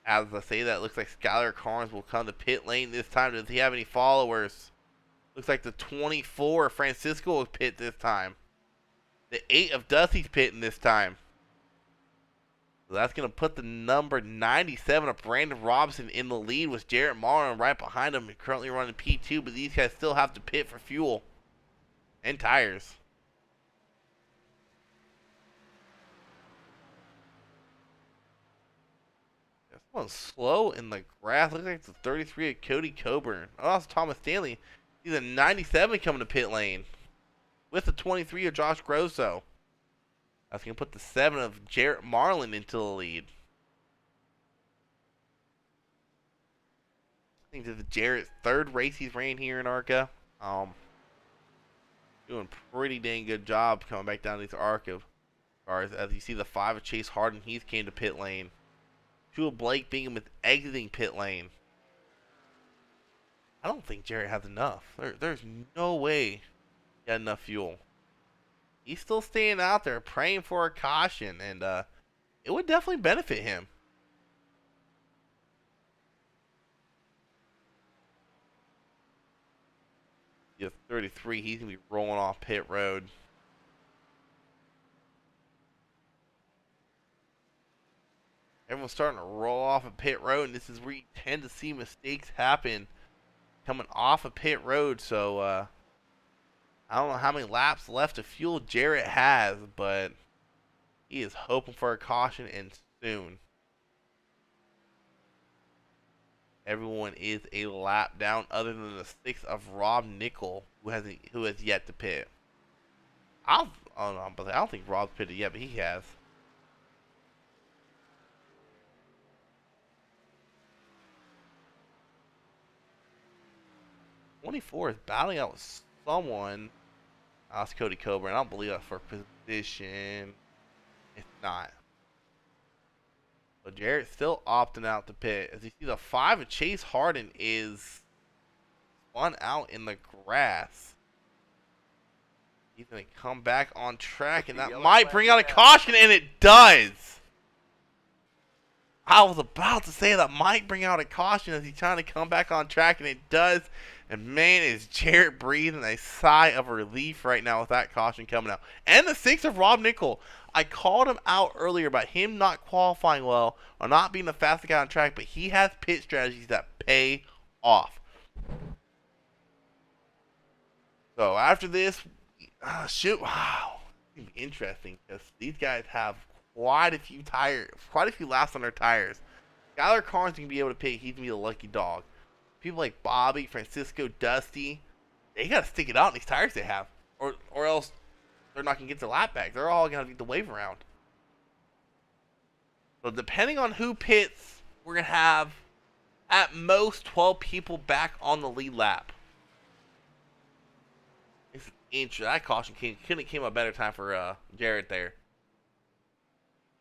As I say that, it looks like Skylar Carnes will come to pit lane this time. Does he have any followers? Looks like the 24 Francisco will pit this time. The 8 of Dusty's pitting this time. So that's going to put the number 97 of Brandon Robinson in the lead with Jarrett Marlin right behind him, currently running P2, but these guys still have to pit for fuel and tires. This one's slow in the grass. Looks like it's a 33 of Cody Coburn. Oh, that's Thomas Stanley. He's a 97 coming to pit lane with the 23 of Josh Grosso. That's going to put the 7 of Jarrett Marlin into the lead. I think this is Jarrett's third race he's ran here in Arca. Doing pretty dang good job coming back down these Arca cars. As you see the 5 of Chase Harden, he's came to pit lane. 2 of Blake Bingham is exiting pit lane. I don't think Jarrett has enough. There's no way he got enough fuel. He's still staying out there praying for a caution, and it would definitely benefit him. He 33. He's going to be rolling off pit road. Everyone's starting to roll off of pit road, and this is where you tend to see mistakes happen coming off of pit road. So, I don't know how many laps left of fuel Jarrett has, but he is hoping for a caution and soon. Everyone is a lap down other than the 6 of Rob Nickel, who has yet to pit. I don't think Rob's pitted yet, but he has. '24 is battling out with someone. That's Cody Coburn. I don't believe that's for position. It's not. So Jarrett's still opting out to pit. As you see, the 5 of Chase Harden is spun out in the grass. He's going to come back on track, and that might bring out a caution, and it does. I was about to say that might bring out a caution as he's trying to come back on track, and it does. And man, is Jarrett breathing a sigh of relief right now with that caution coming out. And the 6 of Rob Nickel. I called him out earlier about him not qualifying well or not being the fastest guy on track, but he has pit strategies that pay off. So after this, wow, it's going to be interesting because these guys have quite a few laps on their tires. Skylar Carnes can be able to pit. He's going to be the lucky dog. People like Bobby, Francisco, Dusty, they got to stick it out in these tires they have. Or else they're not going to get the lap back. They're all going to get the wave around. So depending on who pits, we're going to have at most 12 people back on the lead lap. This is interesting. That caution couldn't have came a better time for Jarrett there.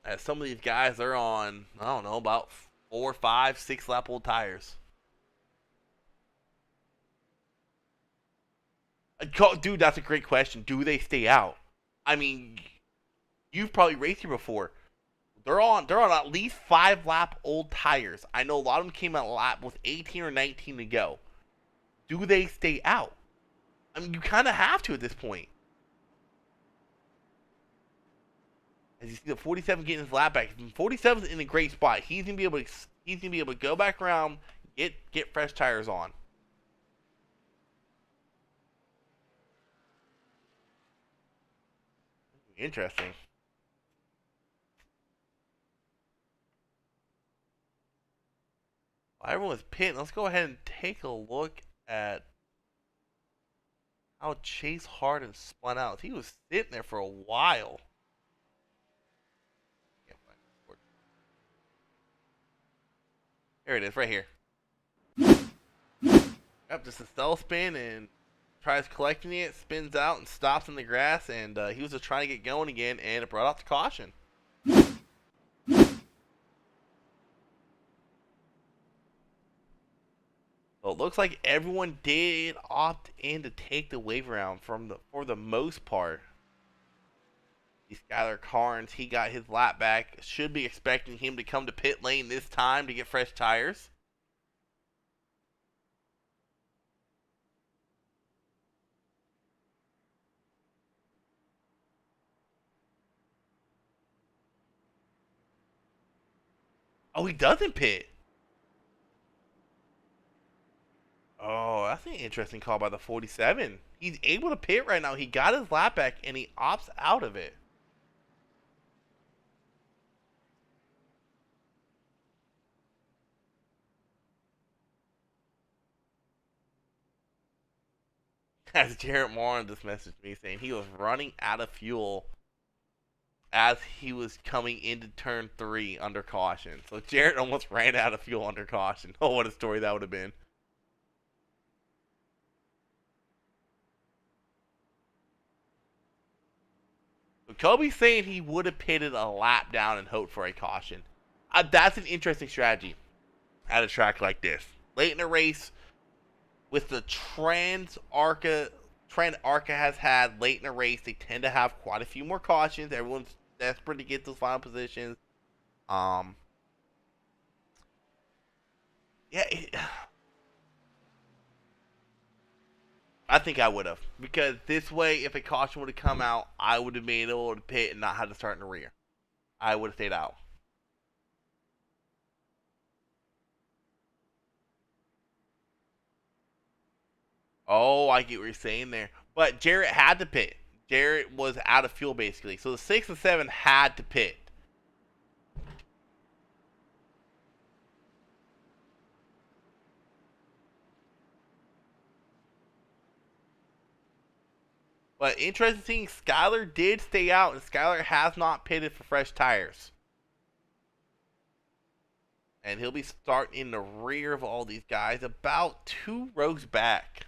As some of these guys are on, I don't know, about 4, 5, 6 lap old tires. Dude, that's a great question. Do they stay out? I mean, you've probably raced here before. They're on at least 5 lap old tires. I know a lot of them came out lap with 18 or 19 to go. Do they stay out? I mean, you kind of have to at this point. As you see the 47 getting his lap back. 47's in a great spot. He's gonna be able to go back around, get fresh tires on. Interesting. While everyone's pitting, let's go ahead and take a look at how Chase Harden spun out. He was sitting there for a while. There it is, right here. Yep, just a cell spin and tries collecting it, spins out and stops in the grass, and he was just trying to get going again, and it brought out the caution. So it looks like everyone did opt in to take the wave round for the most part. Skylar Carnes, he got his lap back. Should be expecting him to come to pit lane this time to get fresh tires. Oh, he doesn't pit. Oh, that's an interesting call by the 47. He's able to pit right now. He got his lap back and he opts out of it. As Jarrett Morin just messaged me saying he was running out of fuel as he was coming into turn 3 under caution. So Jarrett almost ran out of fuel under caution. Oh, what a story that would have been. So Kobe's saying he would have pitted a lap down and hoped for a caution. That's an interesting strategy at a track like this. Late in the race, with the trend Arca has had late in the race, they tend to have quite a few more cautions. Everyone's desperate to get those final positions. I think I would have, because this way, if a caution would have come out, I would have been able to pit and not have to start in the rear. I would have stayed out. Oh, I get what you're saying there. But Jarrett had to pit. Jarrett was out of fuel, basically. So the 6 and 7 had to pit. But interesting thing, Skylar did stay out, and Skylar has not pitted for fresh tires. And he'll be starting in the rear of all these guys, about 2 rows back.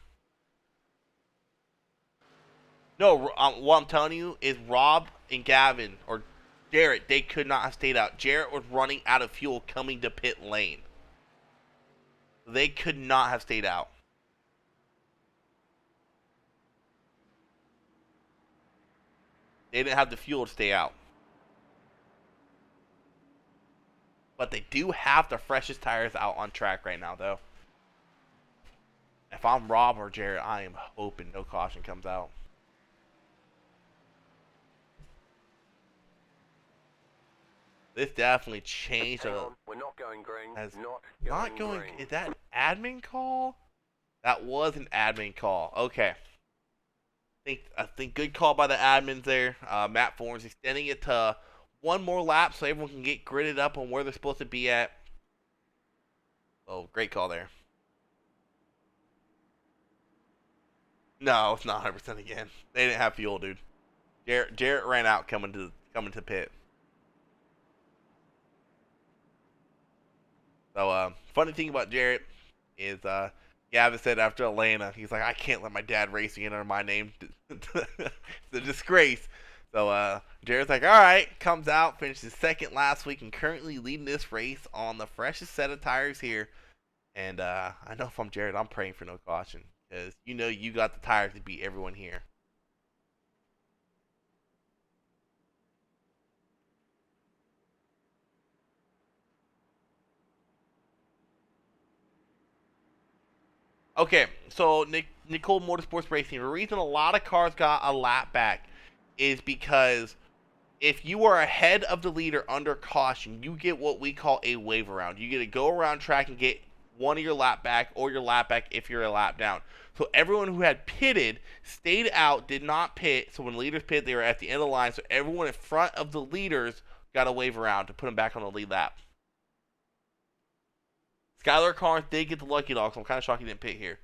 No, what I'm telling you is Rob and Gavin, or Jarrett, they could not have stayed out. Jarrett was running out of fuel coming to pit lane. They could not have stayed out. They didn't have the fuel to stay out. But they do have the freshest tires out on track right now, though. If I'm Rob or Jarrett, I am hoping no caution comes out. This definitely changed. We're not going green. Not going. Is that an admin call? That was an admin call. Okay. I think good call by the admins there. Matt Fornes extending it to one more lap so everyone can get gridded up on where they're supposed to be at. Oh, great call there. No, it's not 100% again. They didn't have fuel, dude. Jarrett ran out coming to pit. So, funny thing about Jarrett is, Gavin said after Atlanta, he's like, I can't let my dad race again under my name. It's a disgrace. So Jared's like, all right, comes out, finishes second last week, and currently leading this race on the freshest set of tires here. And I know if I'm Jared, I'm praying for no caution because you know you got the tires to beat everyone here. Okay, so Nicole Motorsports Racing. The reason a lot of cars got a lap back is because if you are ahead of the leader under caution, you get what we call a wave around. You get to go around track and get one of your lap back or your lap back if you're a lap down. So everyone who had pitted stayed out, did not pit. So when the leaders pit, they were at the end of the line. So everyone in front of the leaders got a wave around to put them back on the lead lap. Skylar Carnes did get the lucky dog, so I'm kind of shocked he didn't pit here.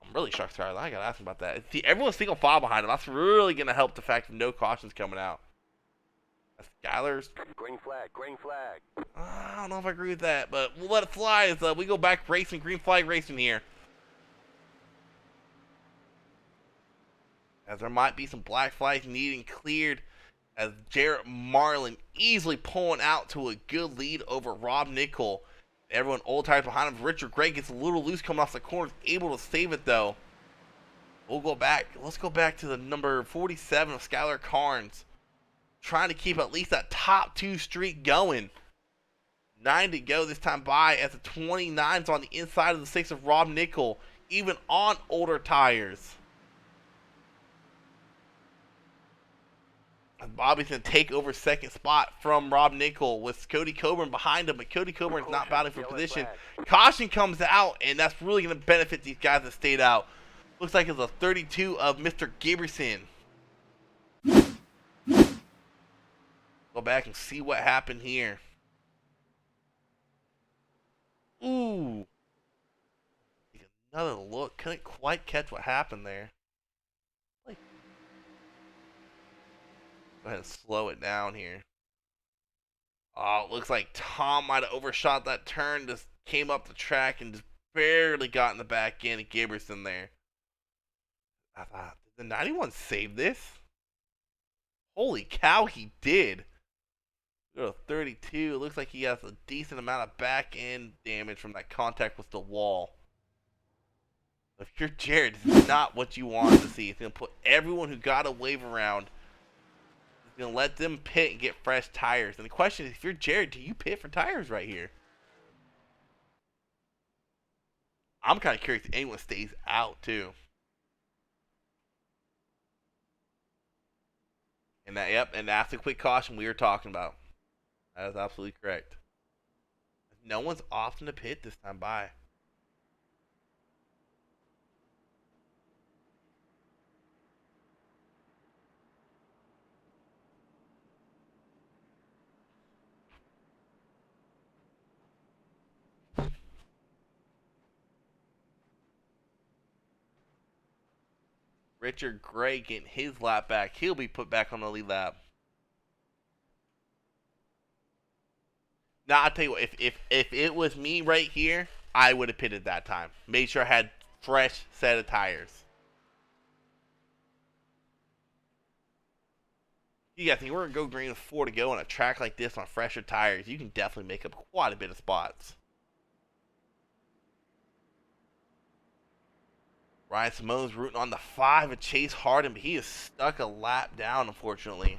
I'm really shocked, Skylar. I gotta ask him about that. See, everyone's single file behind him. That's really gonna help the fact that no cautions coming out. Skylar's. Green flag, green flag. I don't know if I agree with that, but we'll let it fly as we go back racing, green flag racing here. As there might be some black flags needing cleared, as Jarrett Marlin easily pulling out to a good lead over Rob Nickel. Everyone old tires behind him. Richard Gray gets a little loose coming off the corner, able to save it though. We'll go back. Let's go back to the number 47 of Skylar Carnes. Trying to keep at least that top 2 streak going. 9 to go this time by as the 29's on the inside of the 6 of Rob Nickel, even on older tires. Bobby's going to take over second spot from Rob Nickel with Cody Coburn behind him, but Cody Coburn's not battling for position. Caution comes out, and that's really going to benefit these guys that stayed out. Looks like it's a 32 of Mr. Giberson. Go back and see what happened here. Ooh. Another look. Couldn't quite catch what happened there. Go ahead and slow it down here. Oh, it looks like Tom might have overshot that turn. Just came up the track and just barely got in the back end of Giberson there. I thought, did the 91 save this? Holy cow, he did. Go to 32. It looks like he has a decent amount of back end damage from that contact with the wall. If you're Jared, this is not what you want to see. It's going to put everyone who got a wave around. It's going to let them pit and get fresh tires. And the question is, if you're Jared, do you pit for tires right here? I'm kind of curious if anyone stays out too. And that, yep, and that's the quick caution we were talking about. That is absolutely correct. No one's off in the pit this time by. Richard Gray getting his lap back. He'll be put back on the lead lap. Now, I'll tell you what, if it was me right here, I would have pitted that time. Made sure I had fresh set of tires. You guys think we're going to go green with 4 to go on a track like this on fresher tires? You can definitely make up quite a bit of spots. Ryan Simone's rooting on the 5 of Chase Harden, but he is stuck a lap down, unfortunately.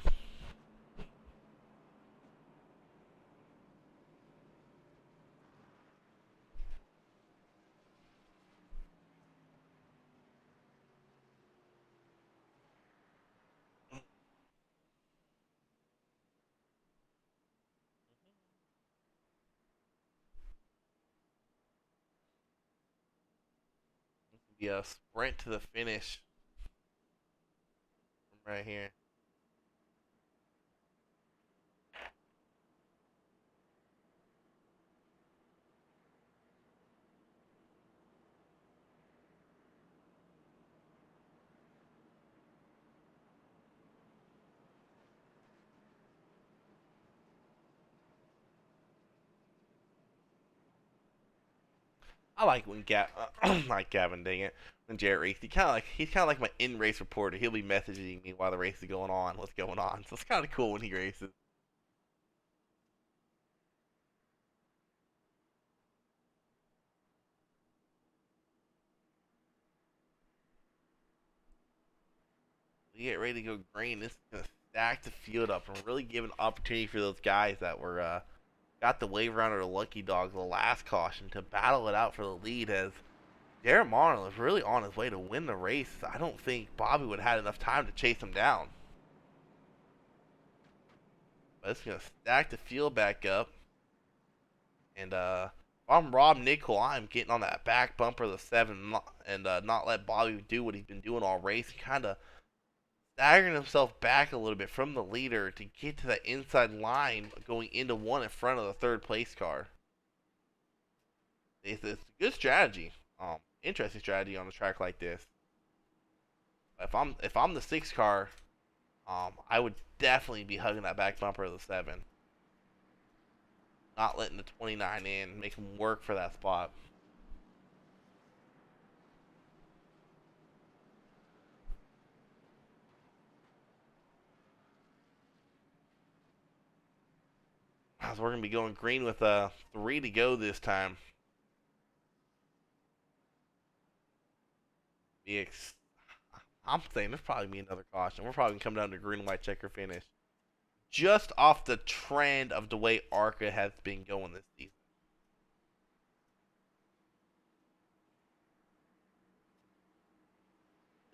A sprint to the finish right here. I like when like Gavin, dang it. And Jarrett race, he's kind of like my in-race reporter. He'll be messaging me while the race is going on, what's going on. So it's kind of cool when he races. We get ready to go green. This is gonna stack the field up and really give an opportunity for those guys that were got the wave around or lucky dogs the last caution to battle it out for the lead, as Derek Marlin was really on his way to win the race. I don't think Bobby would have had enough time to chase him down. But it's going to stack the field back up. And if I'm Rob Nickel, I'm getting on that back bumper of the 7 and not let Bobby do what he's been doing all race. Kind of staggering himself back a little bit from the leader to get to that inside line going into one in front of the third place car. It's a good strategy. Interesting strategy on a track like this. If I'm the 6 car, I would definitely be hugging that back bumper of the 7. Not letting the 29 in, make him work for that spot. As we're going to be going green with 3 to go this time. I'm saying there's probably be another caution. We're probably going to come down to green and white checker finish. Just off the trend of the way Arca has been going this season.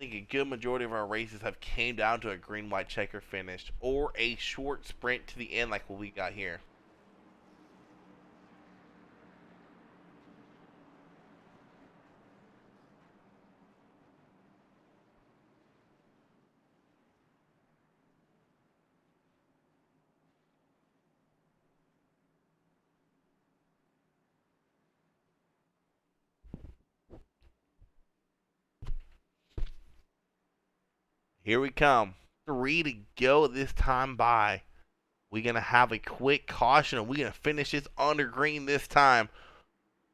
I think a good majority of our races have came down to a green white checker finish or a short sprint to the end like what we got here. Here we come. 3 to go this time by. We're going to have a quick caution, and we're going to finish this under green this time.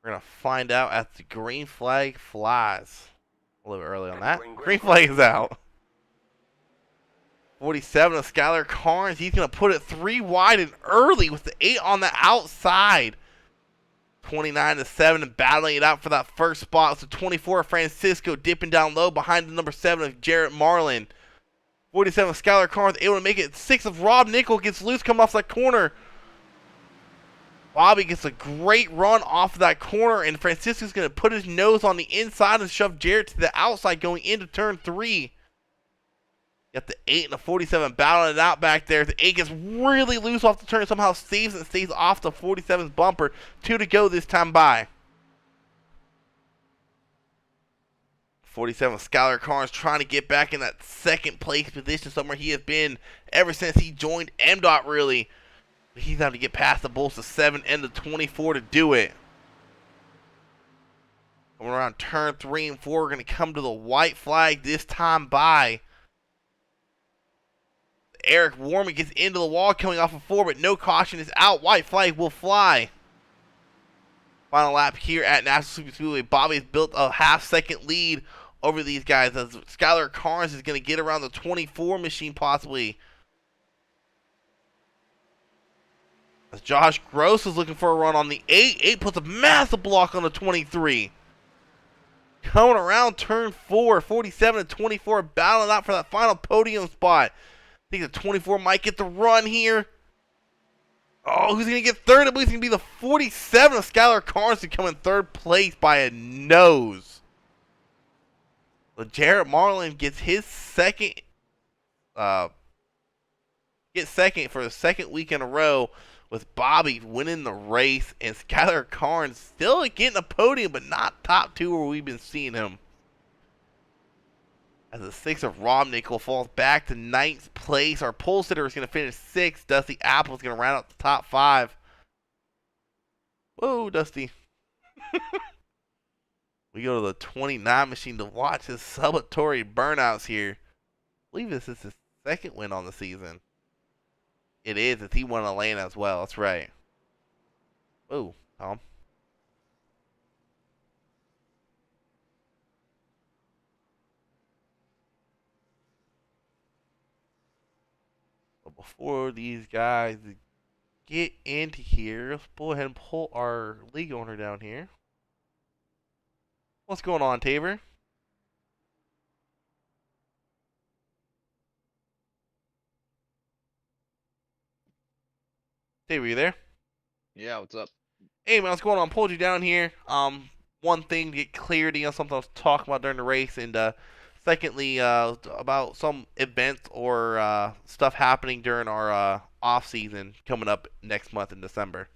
We're going to find out as the green flag flies. A little bit early on that. Green flag is out. 47 of Skylar Carnes. He's going to put it 3 wide and early with the 8 on the outside. 29 to 7 and battling it out for that first spot. So 24 of Francisco dipping down low behind the number 7 of Jarrett Marlin. 47 of Skylar Carnes able to make it. 6 of Rob Nickel gets loose coming off that corner. Bobby gets a great run off of that corner, and Francisco's going to put his nose on the inside and shove Jarrett to the outside going into turn 3. Got the 8 and the 47 battling it out back there. The 8 gets really loose off the turn, somehow saves and stays off the 47's bumper. 2 to go this time by. 47 Skylar Carnes trying to get back in that second place position, somewhere he has been ever since he joined Mdot, really. But he's having to get past the Bulls of 7 and the 24 to do it. Coming around turn 3 and 4, we're going to come to the white flag this time by. Eric Warman gets into the wall coming off of 4, but no caution is out. White flag will fly. Final lap here at Nashville Speedway. Bobby has built a half-second lead over these guys, as Skylar Carnes is going to get around the 24 machine possibly. As Josh Gross is looking for a run on the 8. 8 puts a massive block on the 23. Coming around turn 4, 47 and 24 battling out for that final podium spot. I think the 24 might get the run here. Oh, who's going to get third? I believe it's going to be the 47 of Skylar Carnes to come in third place by a nose. But Jarrett Marlin gets his second, for the second week in a row, with Bobby winning the race and Skylar Carnes still getting a podium, but not top 2 where we've been seeing him. As the 6 of Rob Nickel falls back to 9th place. Our pole sitter is going to finish 6th. Dusty Apple is going to round out the top 5. Whoa, Dusty. We go to the 29 machine to watch his celebratory burnouts here. I believe this is his second win on the season. It is, as he won Atlanta as well. That's right. Whoa, Tom. before these guys get into here, let's go ahead and pull our league owner down here. What's going on, Tabor? Tabor, you there? Yeah, what's up? Hey man, what's going on? Pulled you down here. One thing to get clarity on something I was talking about during the race, and secondly, about some events or stuff happening during our off season coming up next month in December.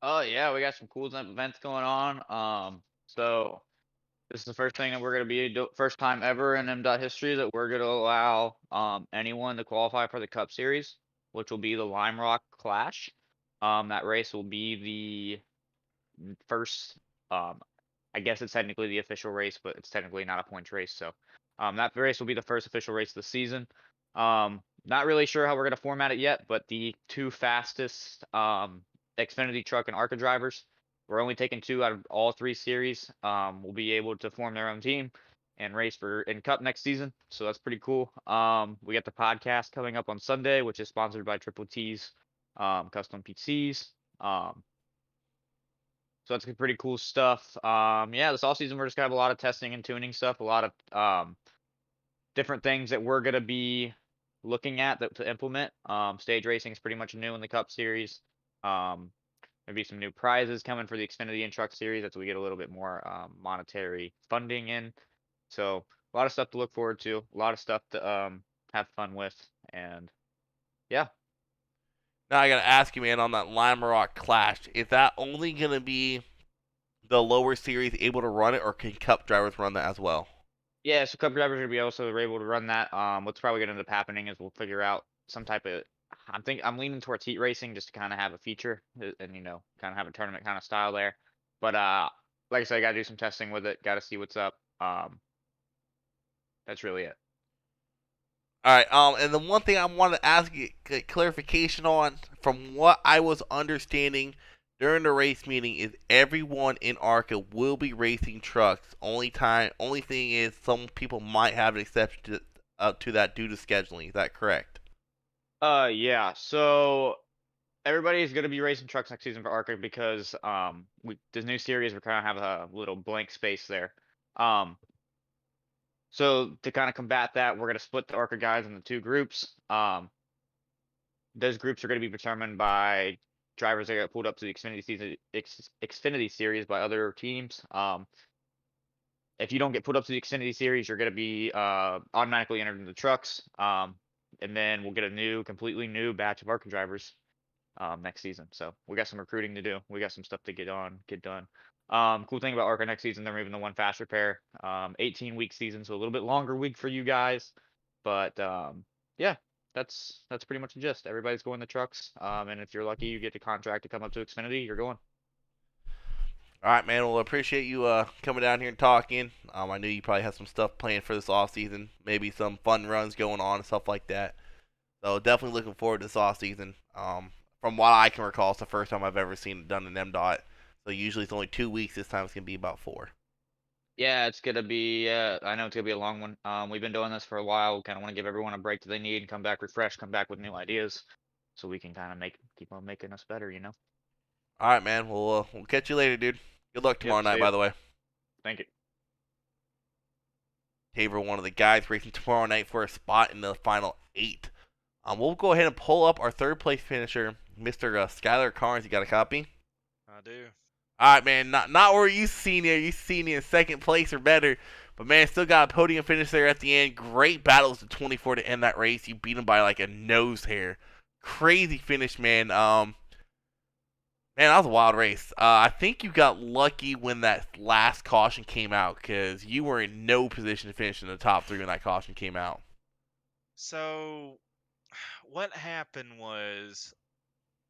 Oh yeah, we got some cool events going on. So this is the first thing that we're gonna first time ever in Mdot history that we're gonna allow anyone to qualify for the Cup Series, which will be the Lime Rock Clash. That race will be the first. I guess it's technically the official race, but it's technically not a points race. So, that race will be the first official race of the season. Not really sure how we're gonna format it yet, but the two fastest Xfinity truck and Arca drivers, we're only taking two out of all three series. Will be able to form their own team and race in Cup next season. So that's pretty cool. We got the podcast coming up on Sunday, which is sponsored by Triple T's Custom PCs. So that's pretty cool stuff. Yeah, this off season we're just gonna have a lot of testing and tuning stuff, a lot of different things that we're gonna be looking at to implement. Stage racing is pretty much new in the Cup Series. Maybe some new prizes coming for the Xfinity and Truck Series. That's we get a little bit more monetary funding in. So a lot of stuff to look forward to, a lot of stuff to have fun with, and yeah. Now I gotta ask you, man, on that Lime Rock Clash, is that only gonna be the lower series able to run it, or can Cup drivers run that as well? Yeah, so Cup drivers are gonna be also able to run that. What's probably gonna end up happening is we'll figure out some type of. I'm leaning towards heat racing just to kind of have a feature and kind of have a tournament kind of style there. But like I said, I gotta do some testing with it. Gotta see what's up. That's really it. All right. And the one thing I want to ask you get clarification on, from what I was understanding during the race meeting, is everyone in Arca will be racing trucks. Only thing is, some people might have an exception to that due to scheduling. Is that correct? Yeah. So everybody's gonna be racing trucks next season for Arca because this new series we kind of have a little blank space there. So to kind of combat that, we're gonna split the Arca guys into two groups. Those groups are gonna be determined by drivers that get pulled up to the Xfinity series by other teams. If you don't get put up to the Xfinity series, you're gonna be automatically entered into the trucks. And then we'll get a completely new batch of Arca drivers next season. So we got some recruiting to do. We got some stuff to get done. Cool thing about Arca next season, they're moving to one fast repair. 18-week season, so a little bit longer week for you guys. But yeah, that's pretty much the gist. Everybody's going the trucks. And if you're lucky, you get the contract to come up to Xfinity, you're going. All right, man. Well, I appreciate you coming down here and talking. I knew you probably had some stuff planned for this off season, maybe some fun runs going on and stuff like that. So definitely looking forward to this off season. From what I can recall, it's the first time I've ever seen it done in Mdot. So usually it's only 2 weeks. This time it's gonna be about 4. Yeah, it's gonna be. I know it's gonna be a long one. We've been doing this for a while. We kind of want to give everyone a break that they need and come back refreshed, come back with new ideas, so we can kind of keep on making us better. All right, man. We'll catch you later, dude. Good luck tomorrow Yep, night, see by ya. the way. Thank you. Tabor, one of the guys racing tomorrow night for a spot in the final 8. We'll go ahead and pull up our third place finisher, Mr. Skylar Carnes. You got a copy? I do. All right, man. Not where you seen you. You seen you in second place or better. But man, still got a podium finish there at the end. Great battles to 24 to end that race. You beat him by like a nose hair. Crazy finish, man. Man, that was a wild race. I think you got lucky when that last caution came out because you were in no position to finish in the top 3 when that caution came out. So, what happened was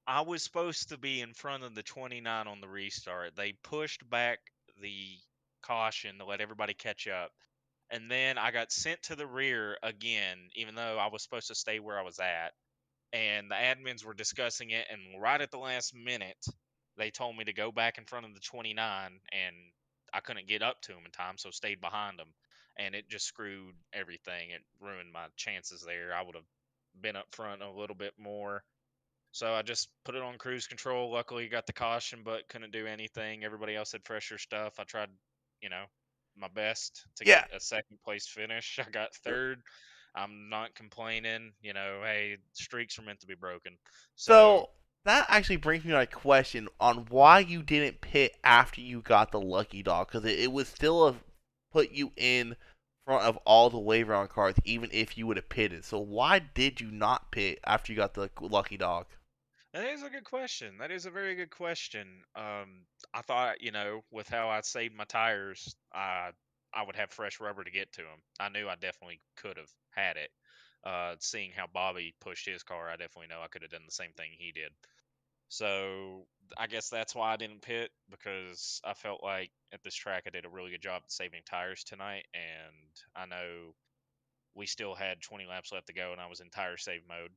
I was supposed to be in front of the 29 on the restart. They pushed back the caution to let everybody catch up. And then I got sent to the rear again, even though I was supposed to stay where I was at. And the admins were discussing it, and right at the last minute they told me to go back in front of the 29, and I couldn't get up to them in time, so stayed behind them, and it just screwed everything. It ruined my chances there. I would have been up front a little bit more. So I just put it on cruise control. Luckily, got the caution, but couldn't do anything. Everybody else had fresher stuff. I tried, you know, my best to Yeah. get a second place finish. I got third. I'm not complaining. Hey, streaks are meant to be broken. So So that actually brings me to a question on why you didn't pit after you got the lucky dog, because it would still have put you in front of all the waiver on cards, even if you would have pitted. So why did you not pit after you got the lucky dog? that is a good question. That is a very good question. I thought, with how I saved my tires, I would have fresh rubber to get to them. I knew I definitely could have had it. Seeing how Bobby pushed his car, I definitely know I could have done the same thing he did. So I guess that's why I didn't pit, because I felt like at this track I did a really good job at saving tires tonight, and I know we still had 20 laps left to go, and I was in tire save mode.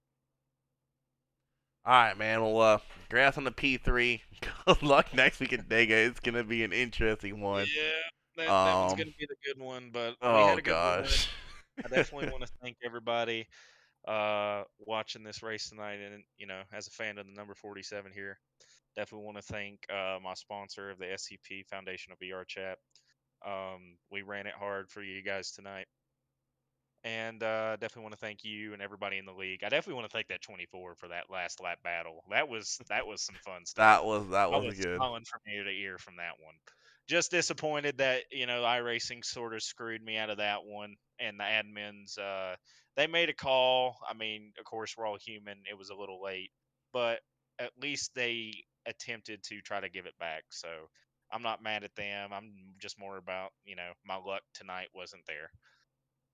All right, man. Well, congrats on the P3. Good luck next week at Dega. It's gonna be an interesting one. Yeah, that one's Um. gonna be the good one, but we Oh had a good run. gosh. I definitely want to thank everybody watching this race tonight, and as a fan of the number 47 here, definitely want to thank my sponsor of the SCP Foundation of VR Chat. We ran it hard for you guys tonight, and definitely want to thank you and everybody in the league. I definitely want to thank that 24 for that last lap battle. That was some fun stuff. That I was was good. smiling from ear to ear from that one. Just disappointed that iRacing sort of screwed me out of that one, and the admins they made a call. I mean, of course, we're all human. It was a little late, but at least they attempted to try to give it back. So I'm not mad at them. I'm just more about my luck tonight wasn't there.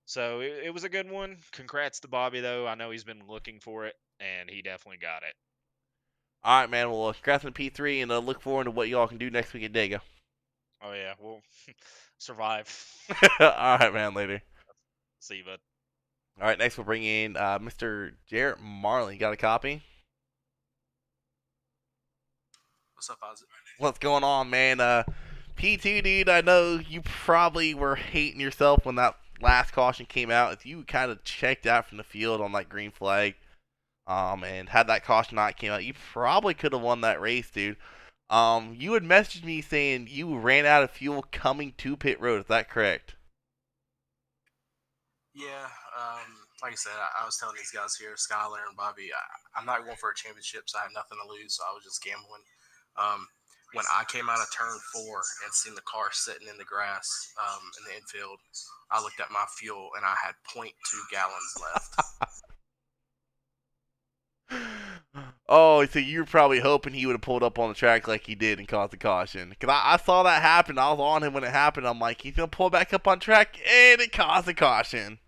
So it was a good one. Congrats to Bobby, though. I know he's been looking for it, and he definitely got it. All right, man. Well, congrats on the P3, and look forward to what y'all can do next week at Dega. Oh, yeah. We'll survive. All right, man. Later. See you, bud. All right, next we'll bring in Mr. Jarrett Marley. You got a copy? What's up, Isaac? What's going on, man? P2, dude, I know you probably were hating yourself when that last caution came out. If you kind of checked out from the field on that green flag, and had that caution not came out, you probably could have won that race, dude. You had messaged me saying you ran out of fuel coming to pit road. Is that correct? Yeah, like I said, I was telling these guys here, Skylar and Bobby, I'm not going for a championship, so I had nothing to lose, so I was just gambling. When I came out of turn 4 and seen the car sitting in the grass in the infield, I looked at my fuel and I had 0.2 gallons left. Oh, so you were probably hoping he would have pulled up on the track like he did and caused the caution. Because I saw that happen. I was on him when it happened. I'm like, he's going to pull back up on track, and it caused the caution.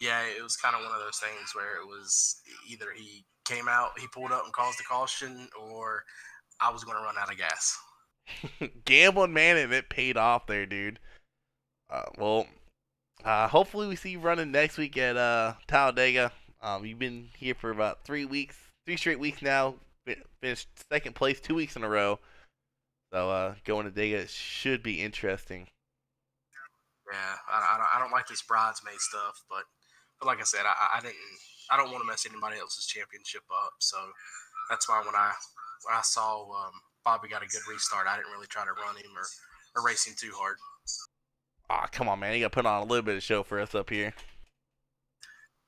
Yeah, it was kind of one of those things where it was either he came out, he pulled up and caused the caution, or I was going to run out of gas. Gambling, man, and it paid off there, dude. Hopefully we see you running next week at Talladega. You've been here for about 3 straight weeks now. Finished second place 2 weeks in a row. So going to Dega should be interesting. Yeah, I don't like this bridesmaid stuff, but like I said, I don't want to mess anybody else's championship up. So that's why when I saw Bobby got a good restart, I didn't really try to run him or race him too hard. Ah, come on, man! You got to put on a little bit of show for us up here.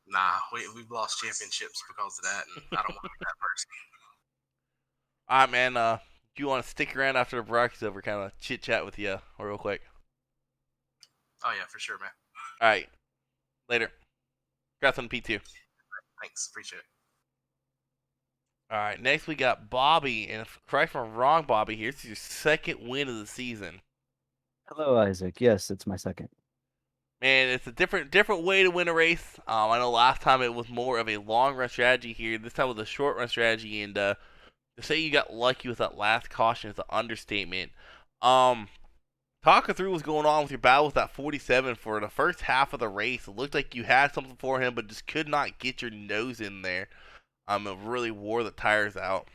Nah, we've lost championships because of that, and I don't want to be that person. All right, man. Do you want to stick around after the broadcast over, kind of chit chat with you real quick? Oh yeah, for sure, man. All right, later. Congrats on P2. Thanks, appreciate it. All right, next we got Bobby, and if correct me if I'm wrong, Bobby, here's your second win of the season. Hello, Isaac. Yes, it's my second. Man, it's a different way to win a race. I know last time it was more of a long run strategy here. This time was a short run strategy, and to say you got lucky with that last caution is an understatement. Talk us through what's going on with your battle with that 47 for the first half of the race. It looked like you had something for him, but just could not get your nose in there. It really wore the tires out.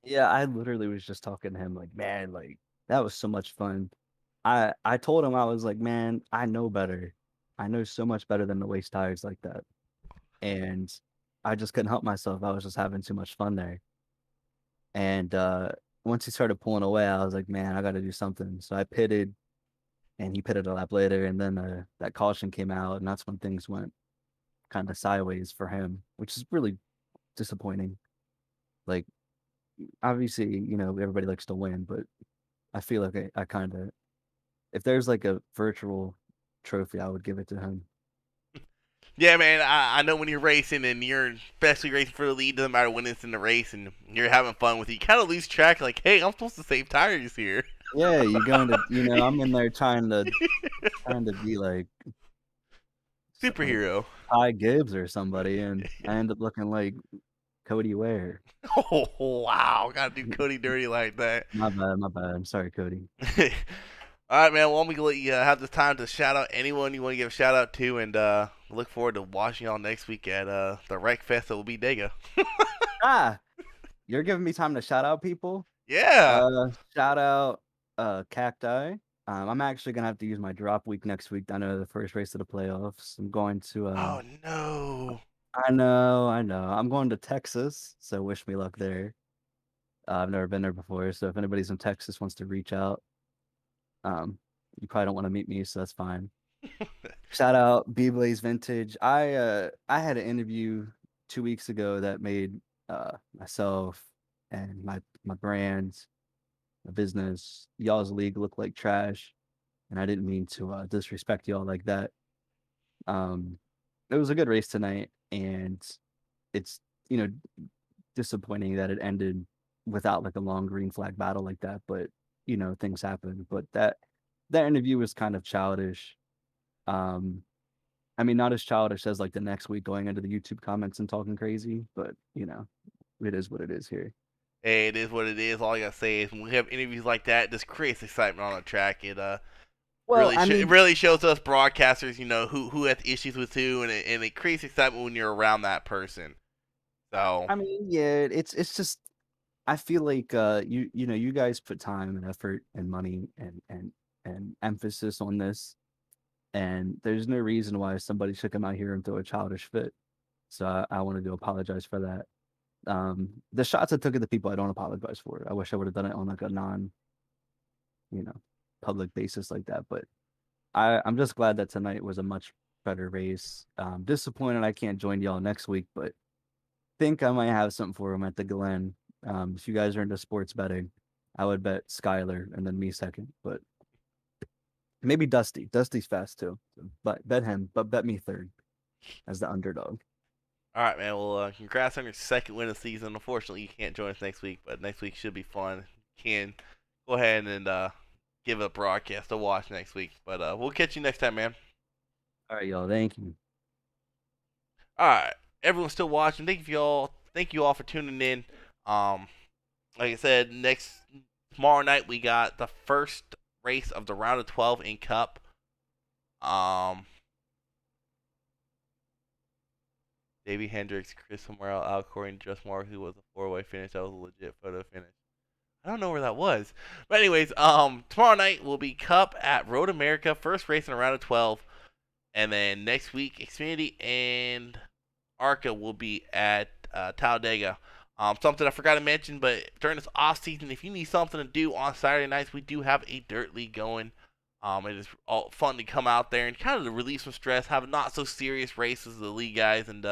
Yeah, I literally was just talking to him like, man, like that was so much fun. I told him, I was like, man, I know better. I know so much better than to waste tires like that. And I just couldn't help myself. I was just having too much fun there. And once he started pulling away, I was like, man, I got to do something. So I pitted, and he pitted a lap later, and then that caution came out, and that's when things went kind of sideways for him, which is really disappointing. Like, obviously, everybody likes to win, but I feel like I kind of, if there's like a virtual trophy, I would give it to him. Yeah, man, I know when you're racing and you're especially racing for the lead, doesn't matter when it's in the race and you're having fun with it, you kind of lose track, like, hey, I'm supposed to save tires here. Yeah, you're going to, I'm in there trying to be like Superhero. Ty Gibbs or somebody, and I end up looking like Cody Ware. Oh, wow. Gotta do Cody dirty like that. My bad. I'm sorry, Cody. All right, man. Well, I'm going to let you have the time to shout out anyone you want to give a shout out to, and look forward to watching y'all next week at the Wreck Fest that will be Dega. You're giving me time to shout out people? Yeah. Shout out Cacti. I'm actually going to have to use my drop week next week. I know the first race of the playoffs. I'm going to... oh, no. I know. I'm going to Texas, so wish me luck there. I've never been there before, so if anybody's in Texas wants to reach out, you probably don't want to meet me, so that's fine. Shout out B-Blaze Vintage. I had an interview 2 weeks ago that made myself and my brand, my business, y'all's league look like trash, and I didn't mean to disrespect y'all like that. It was a good race tonight, and it's disappointing that it ended without like a long green flag battle like that, but things happen. But that interview was kind of childish. I mean, not as childish as like the next week going into the YouTube comments and talking crazy, but it is what it is here. Hey, it is what it is. All I gotta say is when we have interviews like that, it just creates excitement on the track. It it really shows us broadcasters, who has issues with who, and it creates excitement when you're around that person. So I mean, yeah, it's just I feel like you guys put time and effort and money and emphasis on this, and there's no reason why somebody should come out here and throw a childish fit. So I wanted to apologize for that. The shots I took at the people, I don't apologize for. I wish I would have done it on like a non, public basis like that. But I'm just glad that tonight was a much better race. Disappointed I can't join y'all next week, but think I might have something for him at the Glen. If you guys are into sports betting, I would bet Skyler and then me second, but maybe Dusty. Dusty's fast too, but bet him, but bet me third as the underdog. All right, man. Well, congrats on your second win of the season. Unfortunately, you can't join us next week, but next week should be fun. You can go ahead and give a broadcast to watch next week. But we'll catch you next time, man. All right, y'all. Thank you. All right, everyone's still watching. Thank you all for tuning in. Like I said, tomorrow night we got the first race of the round of 12 in Cup. Davey Hendricks, Chris Morel, Al Corey, and Just Moore, who was a 4-way finish. That was a legit photo finish. I don't know where that was. But anyways, tomorrow night will be Cup at Road America, first race in a round of 12. And then next week, Xfinity and Arca will be at Talladega. Something I forgot to mention, but during this off season, if you need something to do on Saturday nights, we do have a dirt league going. It is all fun to come out there and kind of to relieve some stress, have not so serious races as the league guys, and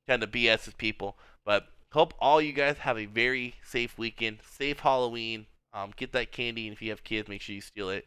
kind of BS with people. But hope all you guys have a very safe weekend, safe Halloween. Get that candy, and if you have kids, make sure you steal it.